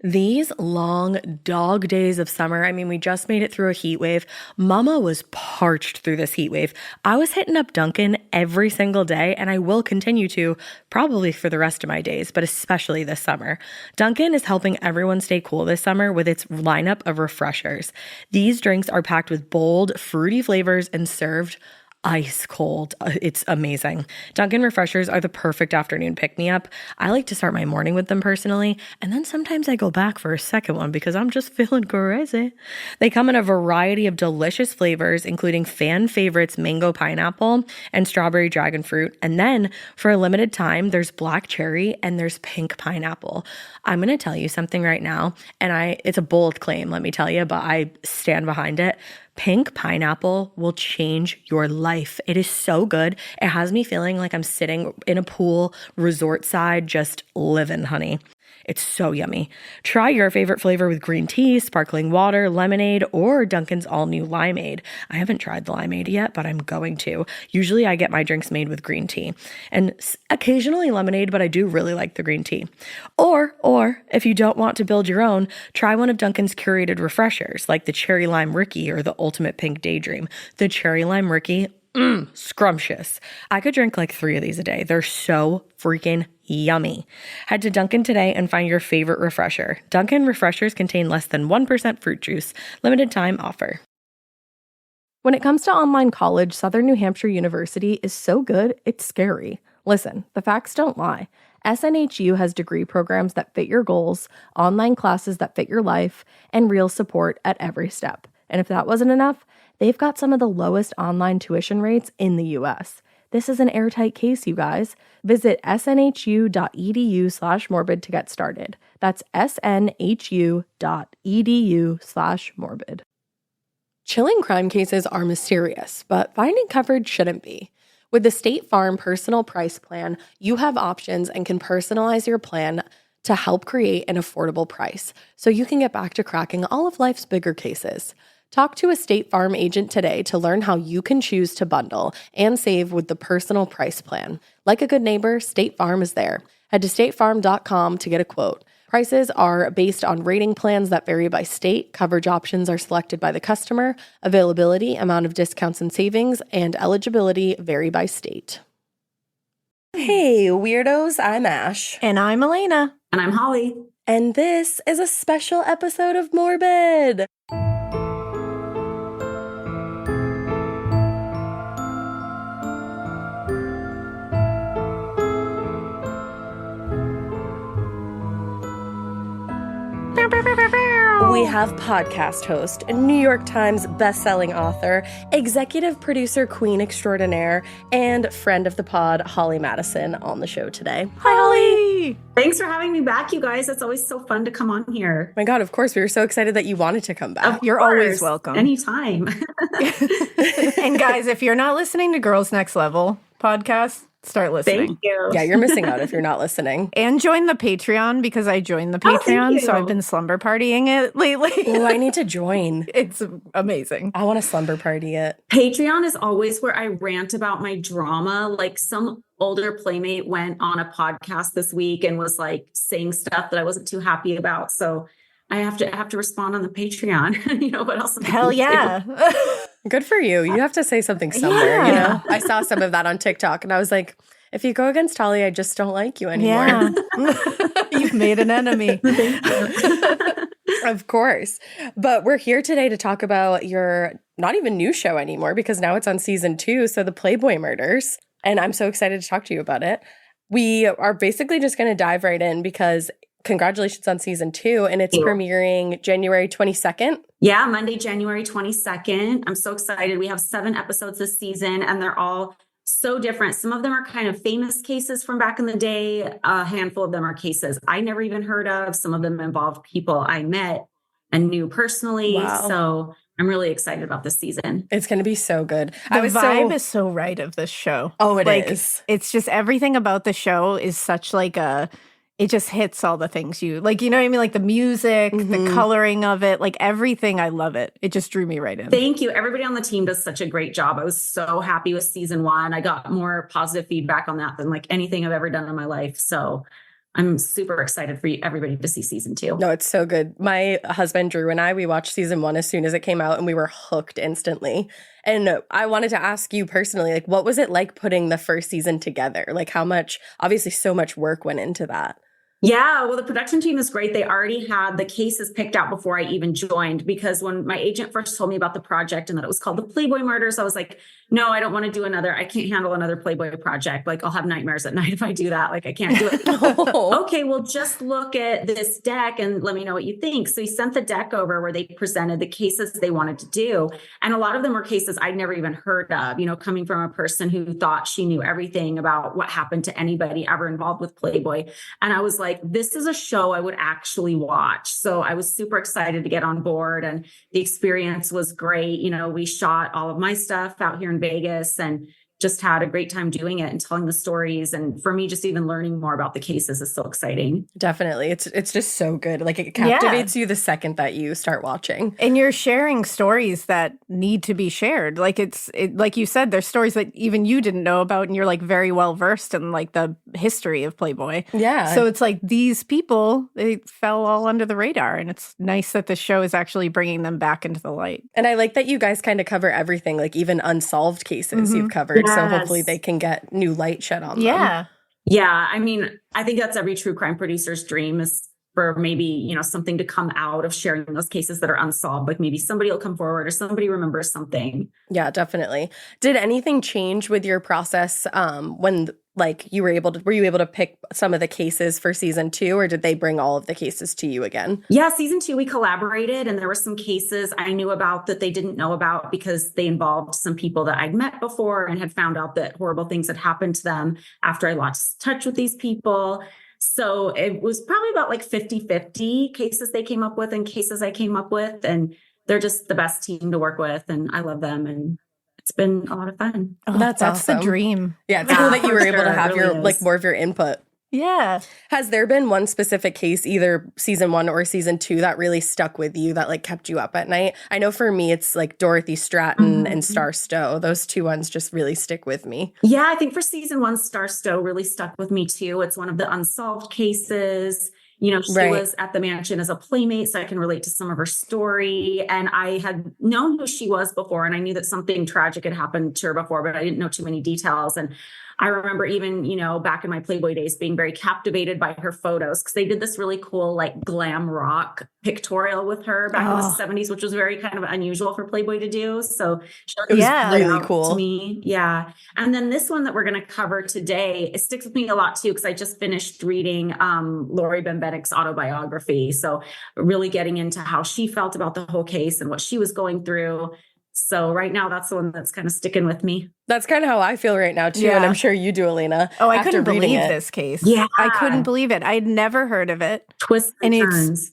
These long dog days of summer, I mean, we just made it through a heat wave. Mama was parched through this heat wave. I was hitting up Dunkin' every single day, and I will continue to probably for the rest of my days, but especially this summer. Dunkin' is helping everyone stay cool this summer with its lineup of refreshers. These drinks are packed with bold, fruity flavors and served ice cold. It's amazing. Dunkin' refreshers are the perfect afternoon pick-me-up. I like to start my morning with them personally, and then sometimes I go back for a second one because I'm just feeling crazy. They come in a variety of delicious flavors, including fan favorites mango pineapple and strawberry dragon fruit. And then for a limited time, there's black cherry and there's pink pineapple. I'm going to tell you something right now, and it's a bold claim, let me tell you, but I stand behind it. Pink pineapple will change your life. It is so good. It has me feeling like I'm sitting in a pool, resort side, just living, honey. It's so yummy. Try your favorite flavor with green tea, sparkling water, lemonade, or Dunkin's all-new limeade. I haven't tried the limeade yet, but I'm going to. Usually I get my drinks made with green tea and occasionally lemonade, but I do really like the green tea. Or if you don't want to build your own, try one of Dunkin's curated refreshers like the Cherry Lime Ricky or the Ultimate Pink Daydream. The Cherry Lime Ricky, scrumptious. I could drink like 3 of these a day. They're so freaking yummy. Head to Dunkin' today and find your favorite refresher. Dunkin' refreshers contain less than 1% fruit juice. Limited time offer. When it comes to online college, Southern New Hampshire University is so good, it's scary. Listen, the facts don't lie. SNHU has degree programs that fit your goals, online classes that fit your life, and real support at every step. And if that wasn't enough, they've got some of the lowest online tuition rates in the U.S. This is an airtight case, you guys. Visit snhu.edu/morbid to get started. That's snhu.edu/morbid. Chilling crime cases are mysterious, but finding coverage shouldn't be. With the State Farm Personal Price Plan, you have options and can personalize your plan to help create an affordable price so you can get back to cracking all of life's bigger cases. Talk to a State Farm agent today to learn how you can choose to bundle and save with the Personal Price Plan. Like a good neighbor, State Farm is there. Head to statefarm.com to get a quote. Prices are based on rating plans that vary by state. Coverage options are selected by the customer. Availability, amount of discounts and savings, and eligibility vary by state. Hey, weirdos, I'm Ash. And I'm Alaina. And I'm Holly. And this is a special episode of Morbid. We have podcast host, New York Times bestselling author, executive producer queen extraordinaire, and friend of the pod, Holly Madison, on the show today. Hi, Holly! Thanks for having me back, you guys. It's always so fun to come on here. My God, of course. We were so excited that you wanted to come back. You're always welcome. Anytime. And guys, if you're not listening to Girls Next Level podcast, start listening. Thank you. Yeah, you're missing out if you're not listening. And join the Patreon because I joined the Patreon, so I've been slumber partying it lately. Oh, I need to join. It's amazing. I want to slumber party it. Patreon is always where I rant about my drama. Like some older playmate went on a podcast this week and was like saying stuff that I wasn't too happy about. So I have to respond on the Patreon. You know what else? Hell yeah. Good for you. You have to say something somewhere, you know? I saw some of that on TikTok and I was like, if you go against Holly, I just don't like you anymore. Yeah. You've made an enemy. Of course. But we're here today to talk about your not even new show anymore because now it's on season 2. So the Playboy Murders. And I'm so excited to talk to you about it. We are basically just going to dive right in because congratulations on season 2, and it's premiering January 22nd. Yeah, Monday, January 22nd. I'm so excited. We have 7 episodes this season, and they're all so different. Some of them are kind of famous cases from back in the day. A handful of them are cases I never even heard of. Some of them involve people I met and knew personally. Wow. So I'm really excited about this season. It's going to be so good. The vibe is so right of this show. Oh, it is. It's just everything about the show is such like it just hits all the things you like, you know what I mean? Like the music, the coloring of it, like everything. I love it. It just drew me right in. Thank you. Everybody on the team does such a great job. I was so happy with season 1. I got more positive feedback on that than like anything I've ever done in my life. So I'm super excited for everybody to see season 2. No, it's so good. My husband, Drew, and I, we watched season 1 as soon as it came out, and we were hooked instantly. And I wanted to ask you personally, like, what was it like putting the first season together? Like, how much, obviously so much work went into that. Yeah, well, the production team is great. They already had the cases picked out before I even joined, because when my agent first told me about the project and that it was called the Playboy Murders, I was like, no, I don't want to do another. I can't handle another Playboy project. Like, I'll have nightmares at night if I do that. Like, I can't do it. Okay, well, just look at this deck and let me know what you think. So he sent the deck over where they presented the cases they wanted to do. And a lot of them were cases I'd never even heard of, coming from a person who thought she knew everything about what happened to anybody ever involved with Playboy. And I was like, this is a show I would actually watch. So I was super excited to get on board, and the experience was great. We shot all of my stuff out here in Vegas and just had a great time doing it and telling the stories. And for me, just even learning more about the cases is so exciting. Definitely. It's just so good. Like, it captivates you the second that you start watching. And you're sharing stories that need to be shared. Like, like you said, there's stories that even you didn't know about, and you're like very well versed in like the history of Playboy. Yeah. So it's like these people, they fell all under the radar, and it's nice that the show is actually bringing them back into the light. And I like that you guys kind of cover everything, like even unsolved cases you've covered. So hopefully they can get new light shed on them. Yeah. I mean, I think that's every true crime producer's dream, is for maybe, something to come out of sharing those cases that are unsolved. Like, maybe somebody will come forward or somebody remembers something. Yeah, definitely. Did anything change with your process when like were you able to pick some of the cases for season 2, or did they bring all of the cases to you again? Yeah, season 2, we collaborated, and there were some cases I knew about that they didn't know about because they involved some people that I'd met before and had found out that horrible things had happened to them after I lost touch with these people. So it was probably about like 50-50 cases they came up with and cases I came up with. And they're just the best team to work with, and I love them. And it's been a lot of fun. Oh, that's awesome. the dream. Yeah, it's cool that you were able to have really your more of your input. Yeah. Has there been one specific case, either season 1 or season 2, that really stuck with you, that like kept you up at night? I know for me, it's like Dorothy Stratton and Star Stowe. Those 2 ones just really stick with me. Yeah, I think for season 1, Star Stowe really stuck with me too. It's one of the unsolved cases. She was at the mansion as a playmate, so I can relate to some of her story. And I had known who she was before, and I knew that something tragic had happened to her before, but I didn't know too many details. And I remember even, back in my Playboy days, being very captivated by her photos, because they did this really cool, like, glam rock pictorial with her back in the 70s, which was very kind of unusual for Playboy to do. So it was really cool to me. Yeah. And then this one that we're going to cover today, it sticks with me a lot too, because I just finished reading Laurie Bembenek's autobiography. So really getting into how she felt about the whole case and what she was going through. So right now, that's the one that's kind of sticking with me. That's kind of how I feel right now, too. Yeah. And I'm sure you do, Alaina. Oh, I couldn't believe this case. Yeah. I couldn't believe it. I'd never heard of it. Twists and turns.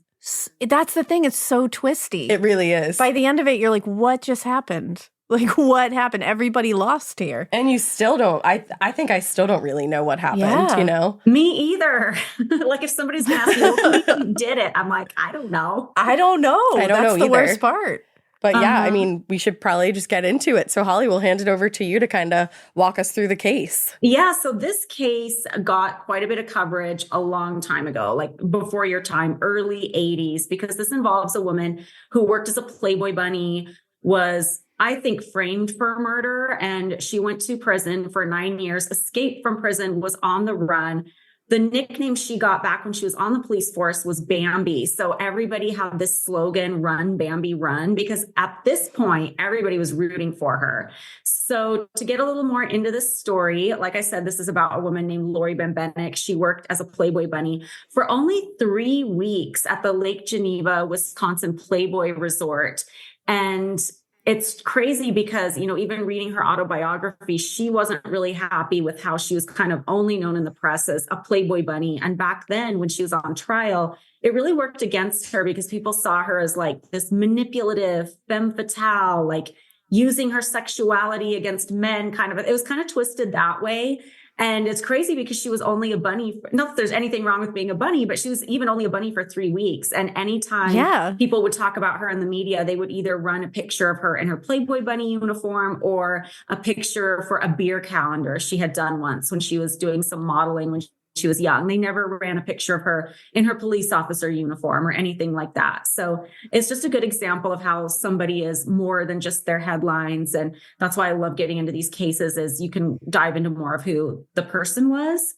That's the thing. It's so twisty. It really is. By the end of it, you're like, what just happened? Like, what happened? Everybody lost here. And you still don't, I think I still don't really know what happened, Me either. Like, if somebody's going to ask me, who did it? I'm like, I don't know. I don't know. That's the worst part. But yeah, I mean, we should probably just get into it. So Holly, we'll hand it over to you to kind of walk us through the case. Yeah, so this case got quite a bit of coverage a long time ago, like before your time, early 80s, because this involves a woman who worked as a Playboy bunny, was, I think, framed for murder, and she went to prison for 9 years, escaped from prison, was on the run. The nickname she got back when she was on the police force was Bambi. So everybody had this slogan, "Run, Bambi, run," because at this point, everybody was rooting for her. So to get a little more into this story, like I said, this is about a woman named Laurie Bembenek. She worked as a Playboy bunny for only 3 weeks at the Lake Geneva, Wisconsin Playboy Resort. And it's crazy because, even reading her autobiography, she wasn't really happy with how she was kind of only known in the press as a Playboy bunny. And back then, when she was on trial, it really worked against her because people saw her as like this manipulative femme fatale, like using her sexuality against men, it was kind of twisted that way. And it's crazy because she was only a bunny. Not that there's anything wrong with being a bunny, but she was even only a bunny for 3 weeks. And anytime people would talk about her in the media, they would either run a picture of her in her Playboy bunny uniform or a picture for a beer calendar she had done once when she was doing some modeling when she was young. They never ran a picture of her in her police officer uniform or anything like that. So it's just a good example of how somebody is more than just their headlines. And that's why I love getting into these cases, is you can dive into more of who the person was.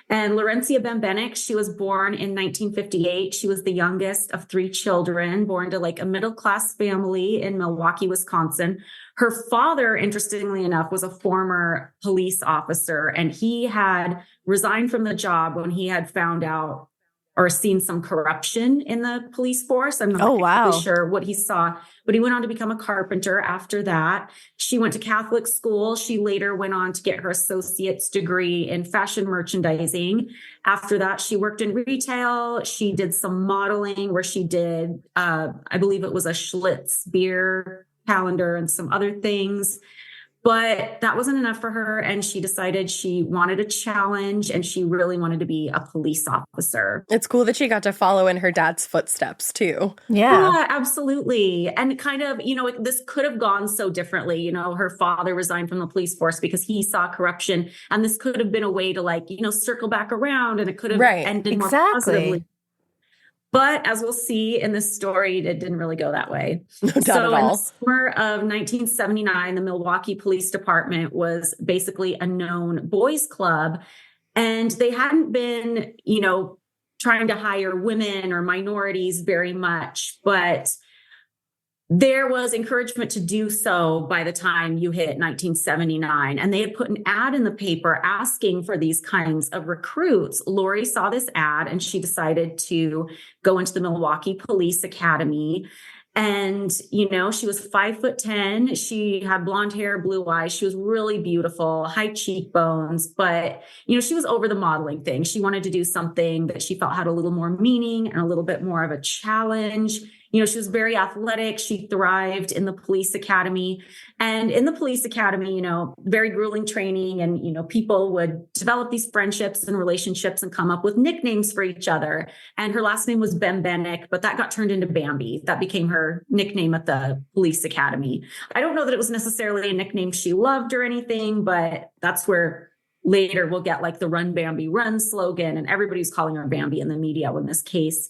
And Laurie Bembenek, she was born in 1958. She was the youngest of 3 children, born to like a middle-class family in Milwaukee, Wisconsin. Her father, interestingly enough, was a former police officer, and he had resigned from the job when he had found out or seen some corruption in the police force. I'm not exactly sure what he saw, but he went on to become a carpenter after that. She went to Catholic school. She later went on to get her associate's degree in fashion merchandising. After that, she worked in retail. She did some modeling where she did, I believe it was a Schlitz beer calendar and some other things. But that wasn't enough for her, and she decided she wanted a challenge, and she really wanted to be a police officer. It's cool that she got to follow in her dad's footsteps, too. Yeah, absolutely. And kind of, this could have gone so differently. Her father resigned from the police force because he saw corruption, and this could have been a way to circle back around, and it could have ended more positively. But as we'll see in this story, it didn't really go that way. No doubt at all. In the summer of 1979, the Milwaukee Police Department was basically a known boys' club. And they hadn't been, trying to hire women or minorities very much. But there was encouragement to do so by the time you hit 1979. And they had put an ad in the paper asking for these kinds of recruits. Laurie saw this ad and she decided to go into the Milwaukee Police Academy. And, she was 5'10". She had blonde hair, blue eyes. She was really beautiful, high cheekbones. But, she was over the modeling thing. She wanted to do something that she felt had a little more meaning and a little bit more of a challenge. She was very athletic. She thrived in the police academy. And in the police academy, very grueling training. And, people would develop these friendships and relationships and come up with nicknames for each other. And her last name was Bembenek, but that got turned into Bambi. That became her nickname at the police academy. I don't know that it was necessarily a nickname she loved or anything, but that's where later we'll get like the Run Bambi Run slogan. And everybody's calling her Bambi in the media when this case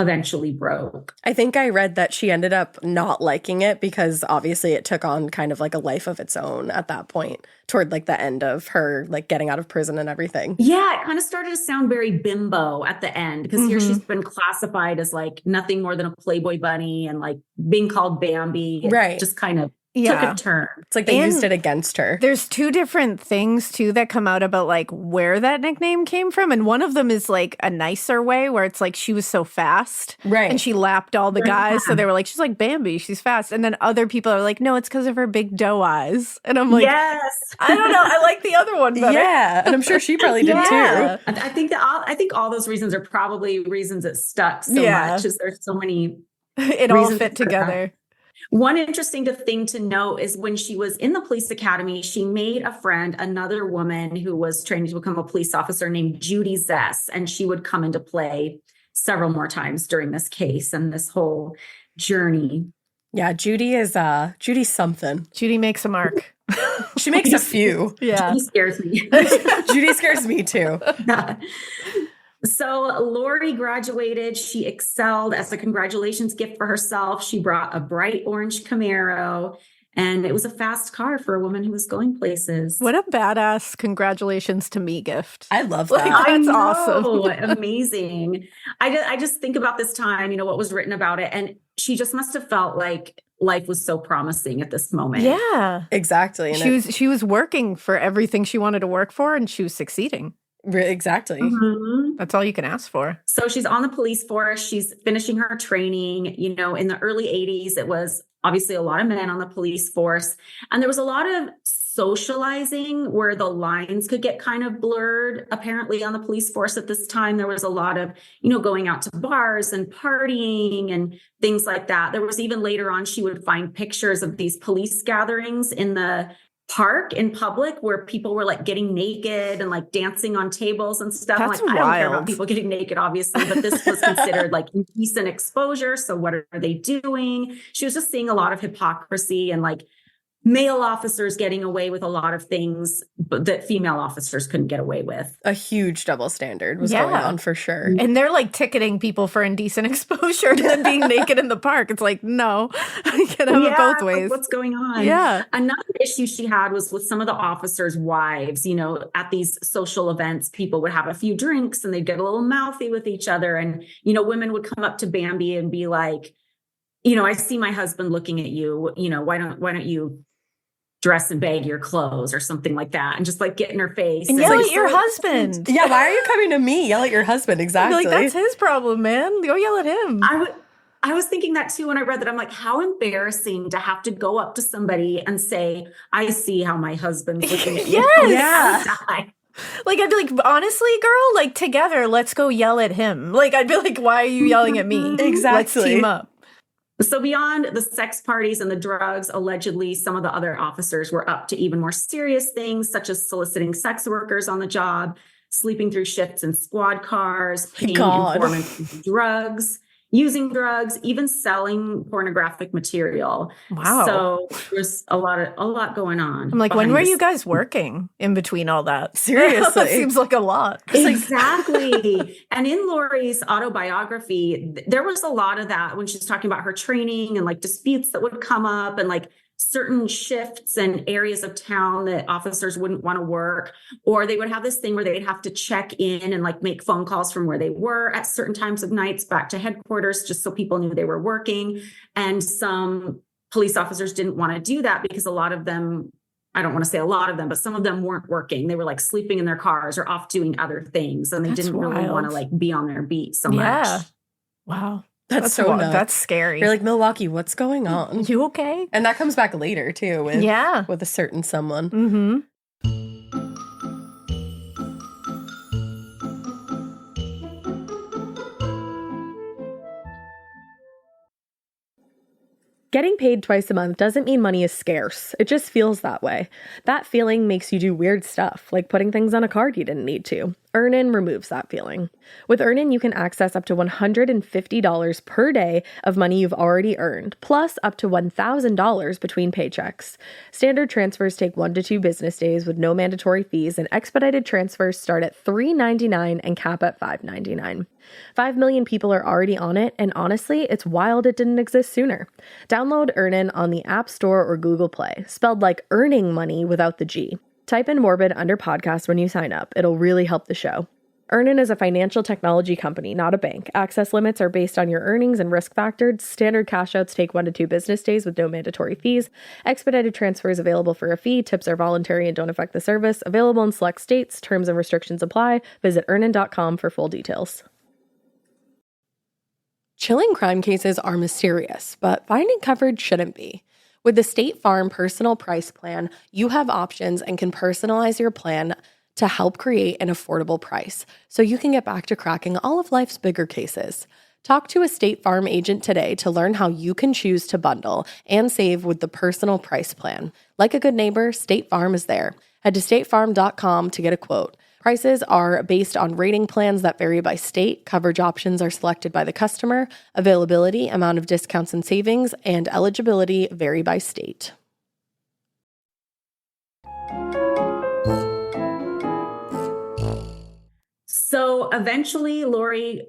eventually broke. I think I read that she ended up not liking it because obviously it took on kind of like a life of its own at that point, toward like the end of her like getting out of prison and everything. Yeah, it kind of started to sound very bimbo at the end because here she's been classified as like nothing more than a Playboy bunny and like being called Bambi. Right. Just kind of took a turn. It's like they used it against her. There's 2 different things too that come out about like where that nickname came from. And one of them is like a nicer way where it's like she was so fast. Right. And she lapped all the guys. So they were like, she's like Bambi, she's fast. And then other people are like, no, it's because of her big doe eyes. And I'm like, yes. I don't know. I like the other one better. Yeah. And I'm sure she probably did too. I think all those reasons are probably reasons it stuck so much, is there's so many it all fit together. One interesting thing to note is when she was in the police academy, she made a friend, another woman who was training to become a police officer named Judy Zess, and she would come into play several more times during this case and this whole journey. Yeah, Judy's something. Judy makes a mark. She makes a few. Yeah. Judy scares me. Judy scares me too. So Laurie graduated. She excelled. As a congratulations gift for herself, she brought a bright orange Camaro, and it was a fast car for a woman who was going places. What a badass congratulations to me gift. I love that. Like, that's awesome. Amazing. I just think about this time, what was written about it, and she just must have felt like life was so promising at this moment. Yeah. Exactly. And she was working for everything she wanted to work for, and she was succeeding. Exactly. That's all you can ask for. So she's on the police force. She's finishing her training. In the early 80s, it was obviously a lot of men on the police force. And there was a lot of socializing where the lines could get kind of blurred. Apparently on the police force at this time, there was a lot of, going out to bars and partying and things like that. There was even later on, she would find pictures of these police gatherings in the park in public where people were like getting naked and like dancing on tables and stuff. That's like, wild. I don't care about people getting naked, obviously, but this was considered like indecent exposure. So what are they doing? She was just seeing a lot of hypocrisy and like male officers getting away with a lot of things that female officers couldn't get away with. A huge double standard was going on for sure. And they're like ticketing people for indecent exposure and then being naked in the park. It's like, no, I can have it both ways. What's going on? Yeah. Another issue she had was with some of the officers' wives. You know, at these social events, people would have a few drinks and they'd get a little mouthy with each other. And, you know, women would come up to Bambi and be like, you know, I see my husband looking at you, you know, why don't you dress and bag your clothes or something like that, and just like get in her face and yell at your husband. Yeah, why are you coming to me? Yell at your husband. Exactly. Like, that's his problem, man. Go yell at him. I was thinking that too when I read that. I'm like, how embarrassing to have to go up to somebody and say, I see how my husband's looking at you. Yes. Yeah. Like, I'd be like, honestly, girl, like, together, let's go yell at him. Like, I'd be like, why are you yelling at me? Exactly. Let's team up. So beyond the sex parties and the drugs, allegedly, some of the other officers were up to even more serious things, such as soliciting sex workers on the job, sleeping through shifts in squad cars, paying informants for drugs, using drugs, even selling pornographic material. Wow. So there's a lot going on. I'm like, when were you guys working in between all that? Seriously. That seems like a lot. Exactly. And in Laurie's autobiography, there was a lot of that when she's talking about her training and like disputes that would come up and like certain shifts and areas of town that officers wouldn't want to work, or they would have this thing where they'd have to check in and like make phone calls from where they were at certain times of nights back to headquarters, just so people knew they were working. And some police officers didn't want to do that because a lot of them, I don't want to say a lot of them, but some of them weren't working. They were like sleeping in their cars or off doing other things. And they didn't really want to like be on their beat so much. Wow. That's so nuts. That's scary. You're like, Milwaukee, what's going on? You okay? And that comes back later, too, with a certain someone. Mm-hmm. Getting paid twice a month doesn't mean money is scarce. It just feels that way. That feeling makes you do weird stuff, like putting things on a card you didn't need to. Earnin removes that feeling. With Earnin, you can access up to $150 per day of money you've already earned, plus up to $1,000 between paychecks. Standard transfers take 1 to 2 business days with no mandatory fees, and expedited transfers start at $3.99 and cap at $5.99. 5 million people are already on it, and honestly, it's wild it didn't exist sooner. Download Earnin on the App Store or Google Play, spelled like earning money without the G. Type in Morbid under podcast when you sign up. It'll really help the show. Earnin is a financial technology company, not a bank. Access limits are based on your earnings and risk factors. Standard cash outs take 1 to 2 business days with no mandatory fees. Expedited transfers available for a fee. Tips are voluntary and don't affect the service. Available in select states. Terms and restrictions apply. Visit earnin.com for full details. Chilling crime cases are mysterious, but finding coverage shouldn't be. With the State Farm Personal Price Plan, you have options and can personalize your plan to help create an affordable price so you can get back to cracking all of life's bigger cases. Talk to a State Farm agent today to learn how you can choose to bundle and save with the Personal Price Plan. Like a good neighbor, State Farm is there. Head to statefarm.com to get a quote. Prices are based on rating plans that vary by state. Coverage options are selected by the customer. Availability, amount of discounts and savings, and eligibility vary by state. So eventually Laurie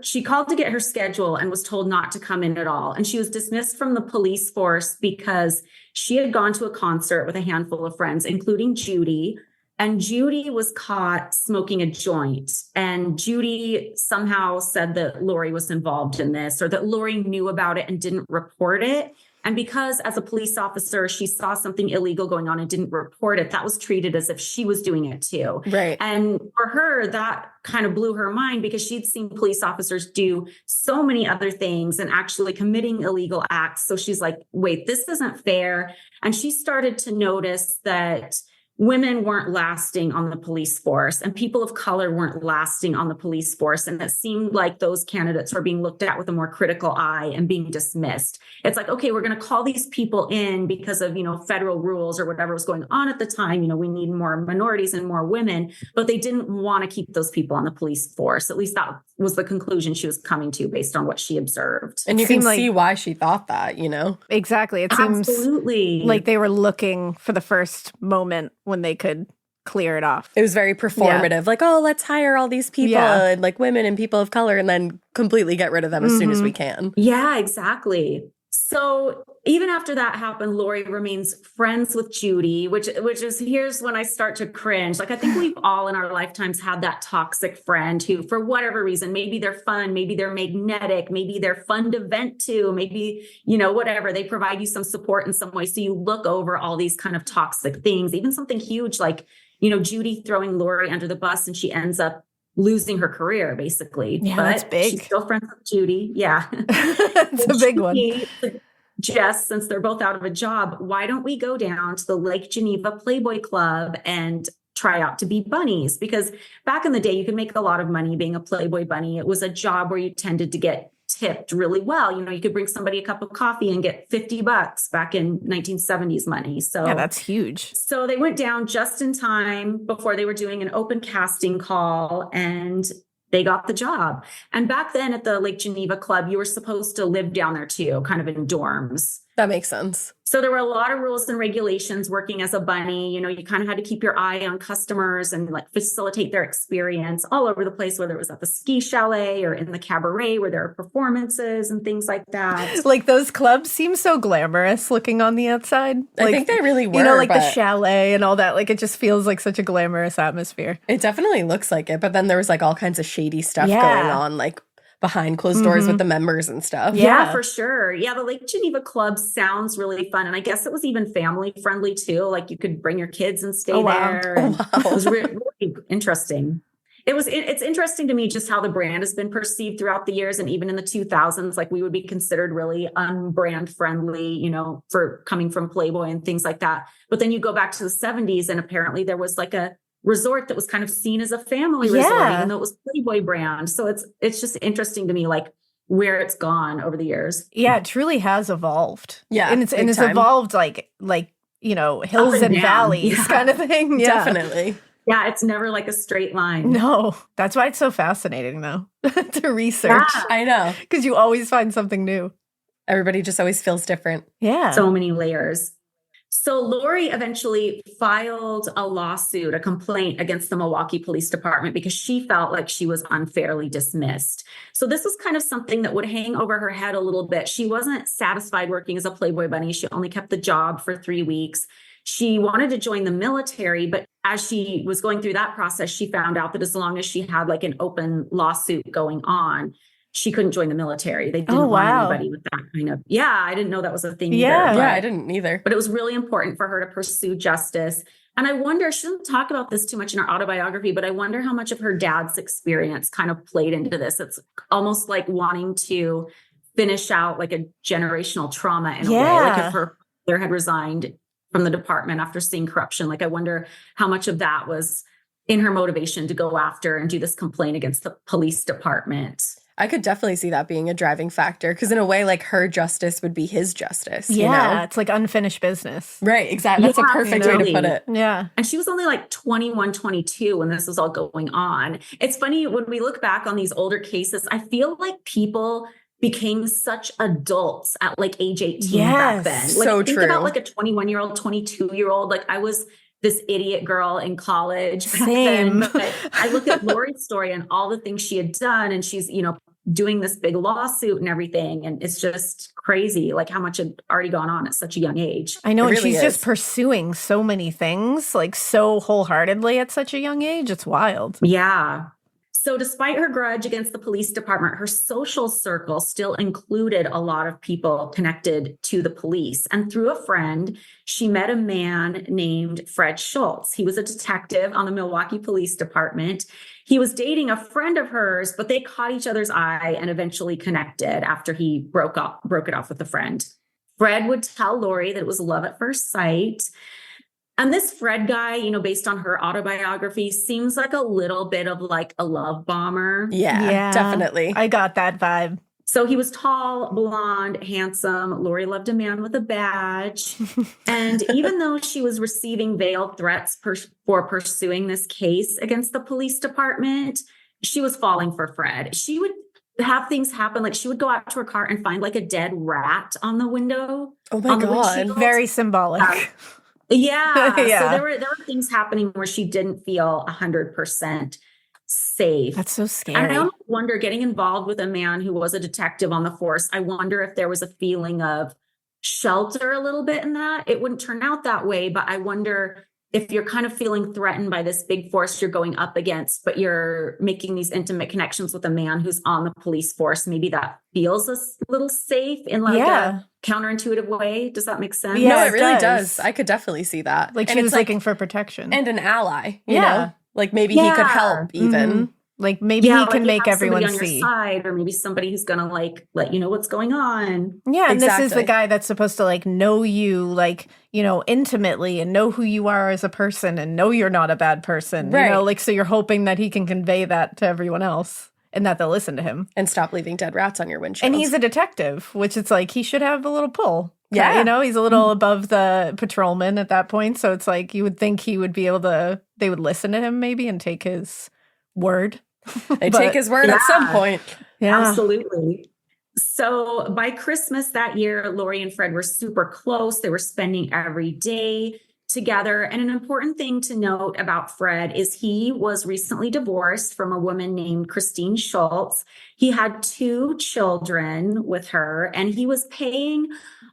she called to get her schedule and was told not to come in at all. And she was dismissed from the police force because she had gone to a concert with a handful of friends, including Judy. And Judy was caught smoking a joint. And Judy somehow said that Laurie was involved in this, or that Laurie knew about it and didn't report it. And because as a police officer, she saw something illegal going on and didn't report it, that was treated as if she was doing it too. Right. And for her, that kind of blew her mind because she'd seen police officers do so many other things and actually committing illegal acts. So she's like, wait, this isn't fair. And she started to notice that women weren't lasting on the police force and people of color weren't lasting on the police force. And it seemed like those candidates were being looked at with a more critical eye and being dismissed. It's like, okay, we're going to call these people in because of, federal rules or whatever was going on at the time. We need more minorities and more women, but they didn't want to keep those people on the police force. At least was the conclusion she was coming to based on what she observed. And you can see why she thought that, you know? Exactly. It Absolutely. seems like they were looking for the first moment when they could clear it off. It was very performative. Like, oh, let's hire all these people and like women and people of color and then completely get rid of them as soon as we can. Yeah, exactly. So even after that happened, Laurie remains friends with Judy, which is, here's when I start to cringe. Like, I think we've all in our lifetimes had that toxic friend who, for whatever reason, maybe they're fun, maybe they're magnetic, maybe they're fun to vent to, maybe, you know, whatever, they provide you some support in some way. So you look over all these kind of toxic things, even something huge like, you know, Judy throwing Laurie under the bus and she ends up losing her career, basically. Yeah, but that's big. She's still friends with Judy. Yeah. It's a big one. Jess, since they're both out of a job, why don't we go down to the Lake Geneva Playboy Club and try out to be bunnies? Because back in the day, you could make a lot of money being a Playboy bunny. It was a job where you tended to get tipped really well. You know, you could bring somebody a cup of coffee and get $50 back in 1970s money. So yeah, that's huge. So they went down just in time before they were doing an open casting call and they got the job. And back then at the Lake Geneva Club, you were supposed to live down there too, kind of in dorms. That makes sense. So there were a lot of rules and regulations working as a bunny. You know, you kind of had to keep your eye on customers and like facilitate their experience all over the place, whether it was at the ski chalet or in the cabaret where there are performances and things like that. Like those clubs seem so glamorous looking on the outside. I think they really were. You know, like the chalet and all that. Like it just feels like such a glamorous atmosphere. It definitely looks like it. But then there was like all kinds of shady stuff going on, like behind closed doors with the members and stuff. Yeah, for sure. Yeah, the Lake Geneva Club sounds really fun. And I guess it was even family friendly too. Like you could bring your kids and stay there. And it was really interesting. It's interesting to me just how the brand has been perceived throughout the years. And even in the 2000s, like we would be considered really unbrand friendly, you know, for coming from Playboy and things like that. But then you go back to the 70s and apparently there was like a resort that was kind of seen as a family resort, even though it was Playboy brand. So it's just interesting to me, like where it's gone over the years. Yeah, it truly has evolved. Yeah. And it's evolved like, you know, hills and valleys kind of thing. Yeah. Definitely. Yeah, it's never like a straight line. No, that's why it's so fascinating though, to research. Yeah. I know. Because you always find something new. Everybody just always feels different. Yeah. So many layers. So Laurie eventually filed a complaint against the Milwaukee Police Department because she felt like she was unfairly dismissed. So this was kind of something that would hang over her head a little bit. She wasn't satisfied working as a Playboy bunny. She only kept the job for 3 weeks. She wanted to join the military, but as she was going through that process, she found out that as long as she had like an open lawsuit going on, she couldn't join the military. They didn't want anybody with that kind of, I didn't know that was a thing either. Yeah, I didn't either. But it was really important for her to pursue justice. And I wonder, she doesn't talk about this too much in her autobiography, but I wonder how much of her dad's experience kind of played into this. It's almost like wanting to finish out like a generational trauma in a way. Like if her father had resigned from the department after seeing corruption, like I wonder how much of that was in her motivation to go after and do this complaint against the police department. I could definitely see that being a driving factor because in a way, like her justice would be his justice. Yeah, you know? It's like unfinished business. Right, exactly. That's a perfect way to put it. Yeah. And she was only like 21, 22 when this was all going on. It's funny when we look back on these older cases, I feel like people became such adults at like age 18 back then. Like, so think true. about like a 21-year-old, 22-year-old. Like I was this idiot girl in college. Same. I look at Laurie's story and all the things she had done, and she's, you know, doing this big lawsuit and everything. And it's just crazy, like how much had already gone on at such a young age. I know. And really she's just pursuing so many things, like so wholeheartedly at such a young age. It's wild. Yeah. So despite her grudge against the police department, her social circle still included a lot of people connected to the police. And through a friend, she met a man named Fred Schultz. He was a detective on the Milwaukee Police Department. He was dating a friend of hers, but they caught each other's eye and eventually connected after he broke it off with a friend. Fred would tell Laurie that it was love at first sight. And this Fred guy, you know, based on her autobiography, seems like a little bit of like a love bomber. Yeah, definitely. I got that vibe. So he was tall, blonde, handsome. Laurie loved a man with a badge. And even though she was receiving veiled threats for pursuing this case against the police department, she was falling for Fred. She would have things happen. Like she would go out to her car and find like a dead rat on the window. Oh my God. Very symbolic. Yeah. Yeah. So there were things happening where she didn't feel 100% safe. That's so scary. And I almost wonder, getting involved with a man who was a detective on the force, I wonder if there was a feeling of shelter a little bit in that. It wouldn't turn out that way, but I wonder if you're kind of feeling threatened by this big force you're going up against, but you're making these intimate connections with a man who's on the police force, maybe that feels a little safe in like a counterintuitive way. Does that make sense? Yeah, no, it really does. I could definitely see that. Like she was looking for protection. And an ally, you know? Like maybe he could help even. Mm-hmm. Like maybe he can make everyone on see. Your side, or maybe somebody who's going to like let you know what's going on. Yeah, and this is the guy that's supposed to like know you, like, you know, intimately and know who you are as a person and know you're not a bad person. Right. You know, like, so you're hoping that he can convey that to everyone else and that they'll listen to him. And stop leaving dead rats on your windshield. And he's a detective, which it's like he should have a little pull. Yeah. You know, he's a little above the patrolman at that point. So it's like you would think he would be able to, they would listen to him maybe and take his word. They take his word at some point. Yeah. Absolutely. So by Christmas that year, Laurie and Fred were super close. They were spending every day together. And an important thing to note about Fred is he was recently divorced from a woman named Christine Schultz. He had 2 children with her, and he was paying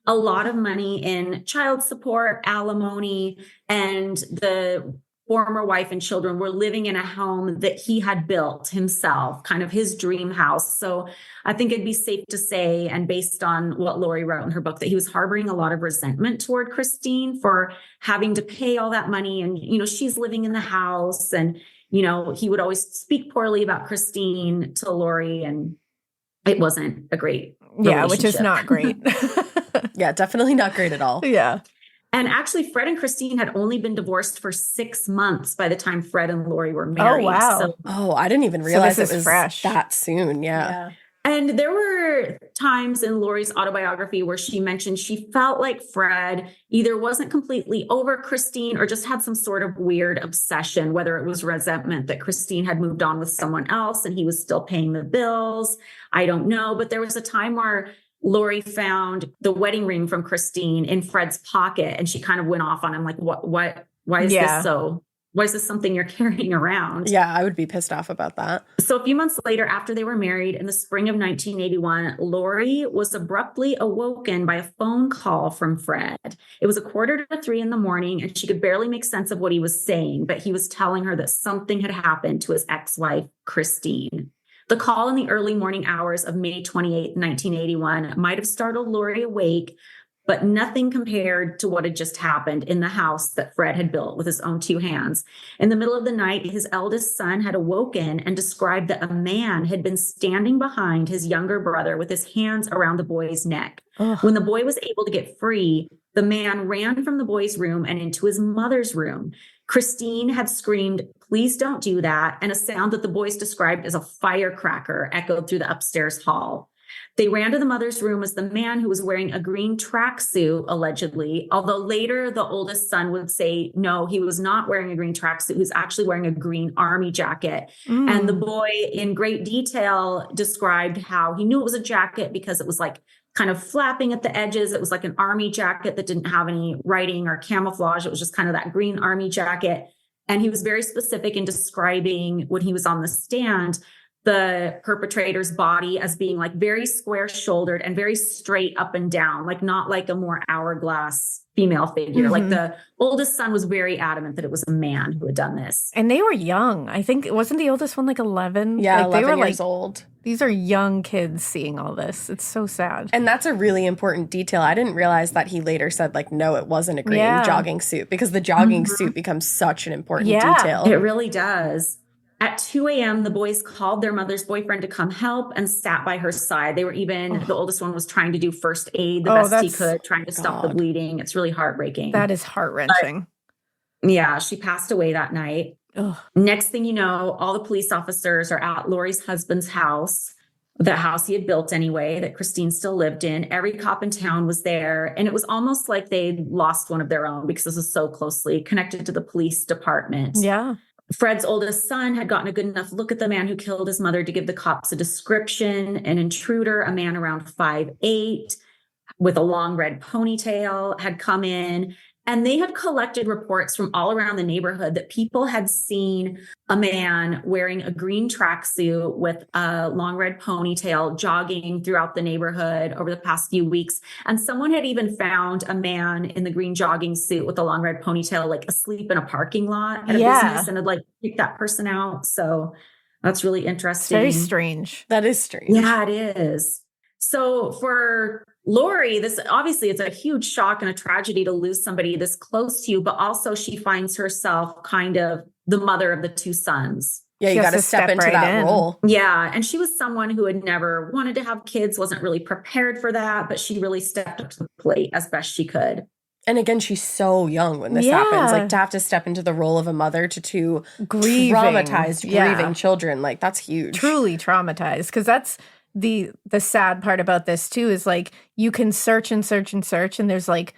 a lot of money in child support, alimony, and the former wife and children were living in a home that he had built himself, kind of his dream house. So I think it'd be safe to say, and based on what Laurie wrote in her book, that he was harboring a lot of resentment toward Christine for having to pay all that money. And, you know, she's living in the house, and, you know, he would always speak poorly about Christine to Laurie, and it wasn't a great relationship. Yeah, which is not great. Yeah, definitely not great at all. Yeah. And actually, Fred and Christine had only been divorced for 6 months by the time Fred and Laurie were married. Oh, wow. So, I didn't even realize it was fresh. that soon. Yeah. And there were times in Laurie's autobiography where she mentioned she felt like Fred either wasn't completely over Christine or just had some sort of weird obsession, whether it was resentment that Christine had moved on with someone else and he was still paying the bills. I don't know. But there was a time where Laurie found the wedding ring from Christine in Fred's pocket, and she kind of went off on him like, why is this so? Why is this something you're carrying around? Yeah, I would be pissed off about that. So a few months later, after they were married in the spring of 1981, Laurie was abruptly awoken by a phone call from Fred. It was 2:45 in the morning, and she could barely make sense of what he was saying, but he was telling her that something had happened to his ex-wife, Christine. The call in the early morning hours of May 28, 1981 might have startled Laurie awake, but nothing compared to what had just happened in the house that Fred had built with his own 2 hands. In the middle of the night, his eldest son had awoken and described that a man had been standing behind his younger brother with his hands around the boy's neck. When the boy was able to get free, the man ran from the boy's room and into his mother's room. Christine had screamed, "Please don't do that," and a sound that the boys described as a firecracker echoed through the upstairs hall. They ran to the mother's room as the man, who was wearing a green tracksuit, allegedly, although later the oldest son would say, no, he was not wearing a green tracksuit. He was actually wearing a green army jacket. And the boy, in great detail, described how he knew it was a jacket because it was like kind of flapping at the edges. It was like an army jacket that didn't have any writing or camouflage. It was just kind of that green army jacket. And he was very specific in describing, when he was on the stand, the perpetrator's body as being like very square shouldered and very straight up and down, like not like a more hourglass female figure. Like the oldest son was very adamant that it was a man who had done this. And they were young. I think, wasn't the oldest one like 11? Yeah, like, 11 they were years old. These are young kids seeing all this. It's so sad. And that's a really important detail. I didn't realize that he later said, like, no, it wasn't a green jogging suit, because the jogging suit becomes such an important detail. It really does. At 2 a.m., the boys called their mother's boyfriend to come help and sat by her side. They were even, the oldest one was trying to do first aid the best he could, trying to stop the bleeding. It's really heartbreaking. That is heart-wrenching. Yeah, she passed away that night. Ugh. Next thing you know, all the police officers are at Laurie's husband's house, the house he had built anyway, that Christine still lived in. Every cop in town was there. And it was almost like they'd lost one of their own, because this is so closely connected to the police department. Yeah. Fred's oldest son had gotten a good enough look at the man who killed his mother to give the cops a description. An intruder, a man around 5'8", with a long red ponytail, had come in, and they had collected reports from all around the neighborhood that people had seen a man wearing a green tracksuit with a long red ponytail jogging throughout the neighborhood over the past few weeks. And someone had even found a man in the green jogging suit with a long red ponytail, like asleep in a parking lot at a business, and had like picked that person out. So that's really interesting. It's very strange. That is strange. Yeah, it is. So for Laurie, this obviously it's a huge shock and a tragedy to lose somebody this close to you, but also she finds herself kind of the mother of the two sons. Yeah, you got to step into right that role. Yeah. And she was someone who had never wanted to have kids, wasn't really prepared for that, but she really stepped up to the plate as best she could. And again, she's so young when this happens. Like, to have to step into the role of a mother to two traumatized, grieving children. Like, that's huge. Truly traumatized. Because that's the sad part about this too, is like you can search and search and search, and there's like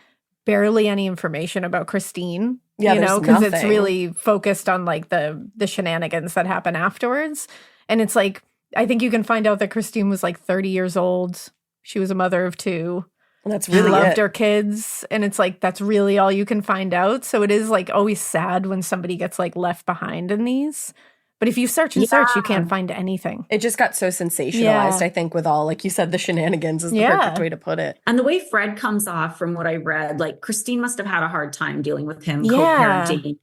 barely any information about Christine. Yeah, you know, because it's really focused on like the shenanigans that happen afterwards. And it's like, I think you can find out that Christine was like 30 years old. She was a mother of two. And that's really loved her kids. And it's like, that's really all you can find out. So it is like always sad when somebody gets like left behind in these. But if you search and search, you can't find anything. It just got so sensationalized, I think, with all, like you said, the shenanigans is the perfect way to put it. And the way Fred comes off, from what I read, like Christine must have had a hard time dealing with him, co-parenting,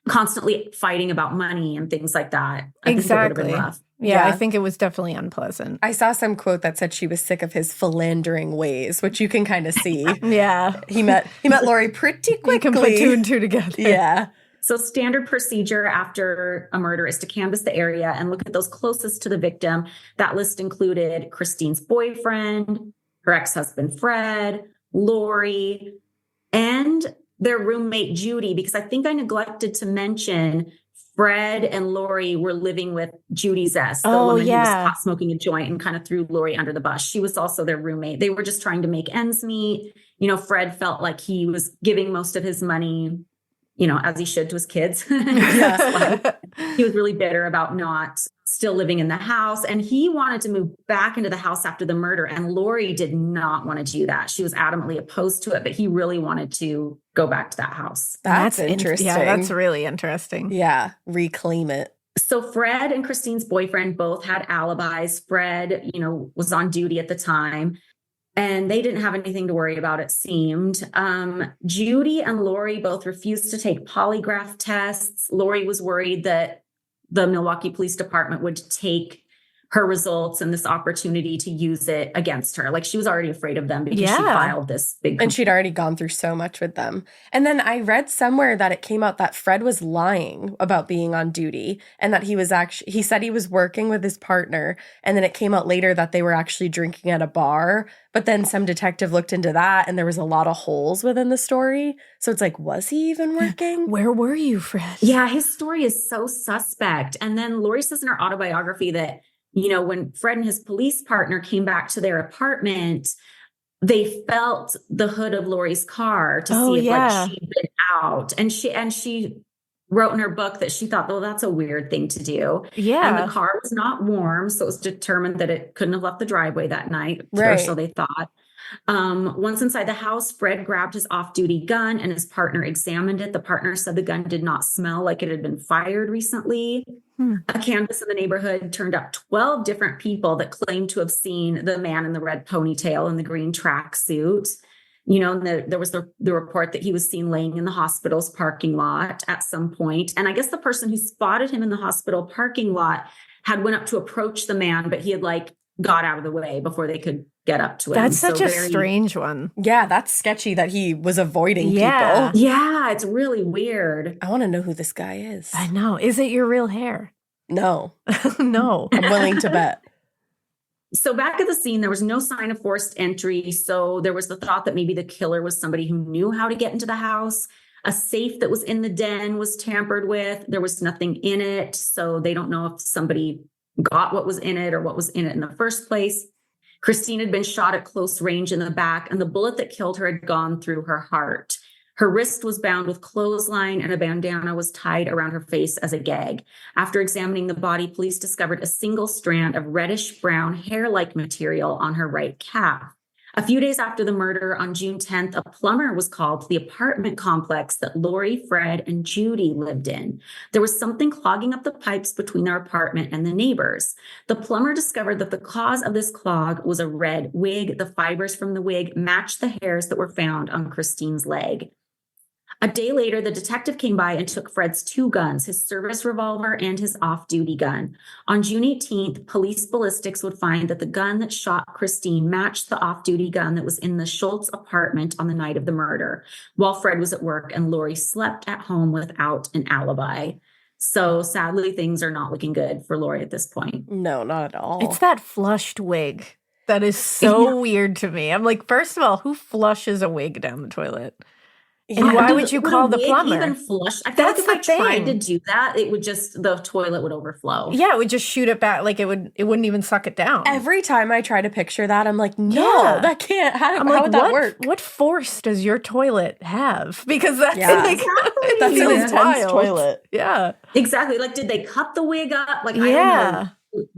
constantly fighting about money and things like that. I think it would have been rough. Yeah, I think it was definitely unpleasant. I saw some quote that said she was sick of his philandering ways, which you can kind of see. He met Laurie pretty quickly. You can put two and two together. Yeah. So standard procedure after a murder is to canvass the area and look at those closest to the victim. That list included Christine's boyfriend, her ex-husband, Fred, Laurie, and their roommate, Judy, because I think I neglected to mention Fred and Laurie were living with Judy's ex, the woman who was caught smoking a joint and kind of threw Laurie under the bus. She was also their roommate. They were just trying to make ends meet. You know, Fred felt like he was giving most of his money, you know, as he should, to his kids. He was really bitter about not still living in the house. And he wanted to move back into the house after the murder. And Laurie did not want to do that. She was adamantly opposed to it, but he really wanted to go back to that house. That's interesting. Yeah, that's really interesting. Yeah, reclaim it. So Fred and Christine's boyfriend both had alibis. Fred, you know, was on duty at the time. And they didn't have anything to worry about, it seemed. Judy and Laurie both refused to take polygraph tests. Laurie was worried that the Milwaukee Police Department would take her results and this opportunity to use it against her. Like, she was already afraid of them because she filed this big... And she'd already gone through so much with them. And then I read somewhere that it came out that Fred was lying about being on duty, and that he said he was working with his partner. And then it came out later that they were actually drinking at a bar. But then some detective looked into that, and there was a lot of holes within the story. So it's like, was he even working? Where were you, Fred? Yeah, his story is so suspect. And then Laurie says in her autobiography that, you know, when Fred and his police partner came back to their apartment, they felt the hood of Laurie's car to see if like she'd been out. And she wrote in her book that she thought, well, that's a weird thing to do. Yeah. And the car was not warm, so it was determined that it couldn't have left the driveway that night. Right. Or so they thought. Once inside the house, Fred grabbed his off-duty gun and his partner examined it. The partner said the gun did not smell like it had been fired recently. A canvass in the neighborhood turned up 12 different people that claimed to have seen the man in the red ponytail and the green tracksuit. You know, there was the report that he was seen laying in the hospital's parking lot at some point. And I guess the person who spotted him in the hospital parking lot had went up to approach the man, but he had like got out of the way before they could get up to him. That's such a strange one. Yeah, that's sketchy that he was avoiding people. Yeah, it's really weird. I want to know who this guy is. I know. Is it your real hair? No. No. I'm willing to bet. So back at the scene, there was no sign of forced entry. So there was the thought that maybe the killer was somebody who knew how to get into the house. A safe that was in the den was tampered with. There was nothing in it. So they don't know if somebody got what was in it or what was in it in the first place. Christine had been shot at close range in the back, and the bullet that killed her had gone through her heart. Her wrist was bound with clothesline and a bandana was tied around her face as a gag. After examining the body, police discovered a single strand of reddish-brown hair-like material on her right calf. A few days after the murder, on June 10th, a plumber was called to the apartment complex that Laurie, Fred, and Judy lived in. There was something clogging up the pipes between their apartment and the neighbors. The plumber discovered that the cause of this clog was a red wig. The fibers from the wig matched the hairs that were found on Christine's leg. A day later, the detective came by and took Fred's 2 guns, his service revolver and his off-duty gun. On June 18th, police ballistics would find that the gun that shot Christine matched the off-duty gun that was in the Schultz apartment on the night of the murder, while Fred was at work and Laurie slept at home without an alibi. So sadly, things are not looking good for Laurie at this point. No, not at all. It's that flushed wig that is so weird to me. I'm like, first of all, who flushes a wig down the toilet? And why would you call the plumber? Even flush? I feel like if I tried to do that, it would just, the toilet would overflow. Yeah, it would just shoot it back. Like it wouldn't even suck it down. Every time I try to picture that, I'm like, no, that can't. How would that work? What force does your toilet have? Because that's that's an intense toilet. Yeah, exactly. Like, did they cut the wig up? Like, I don't know.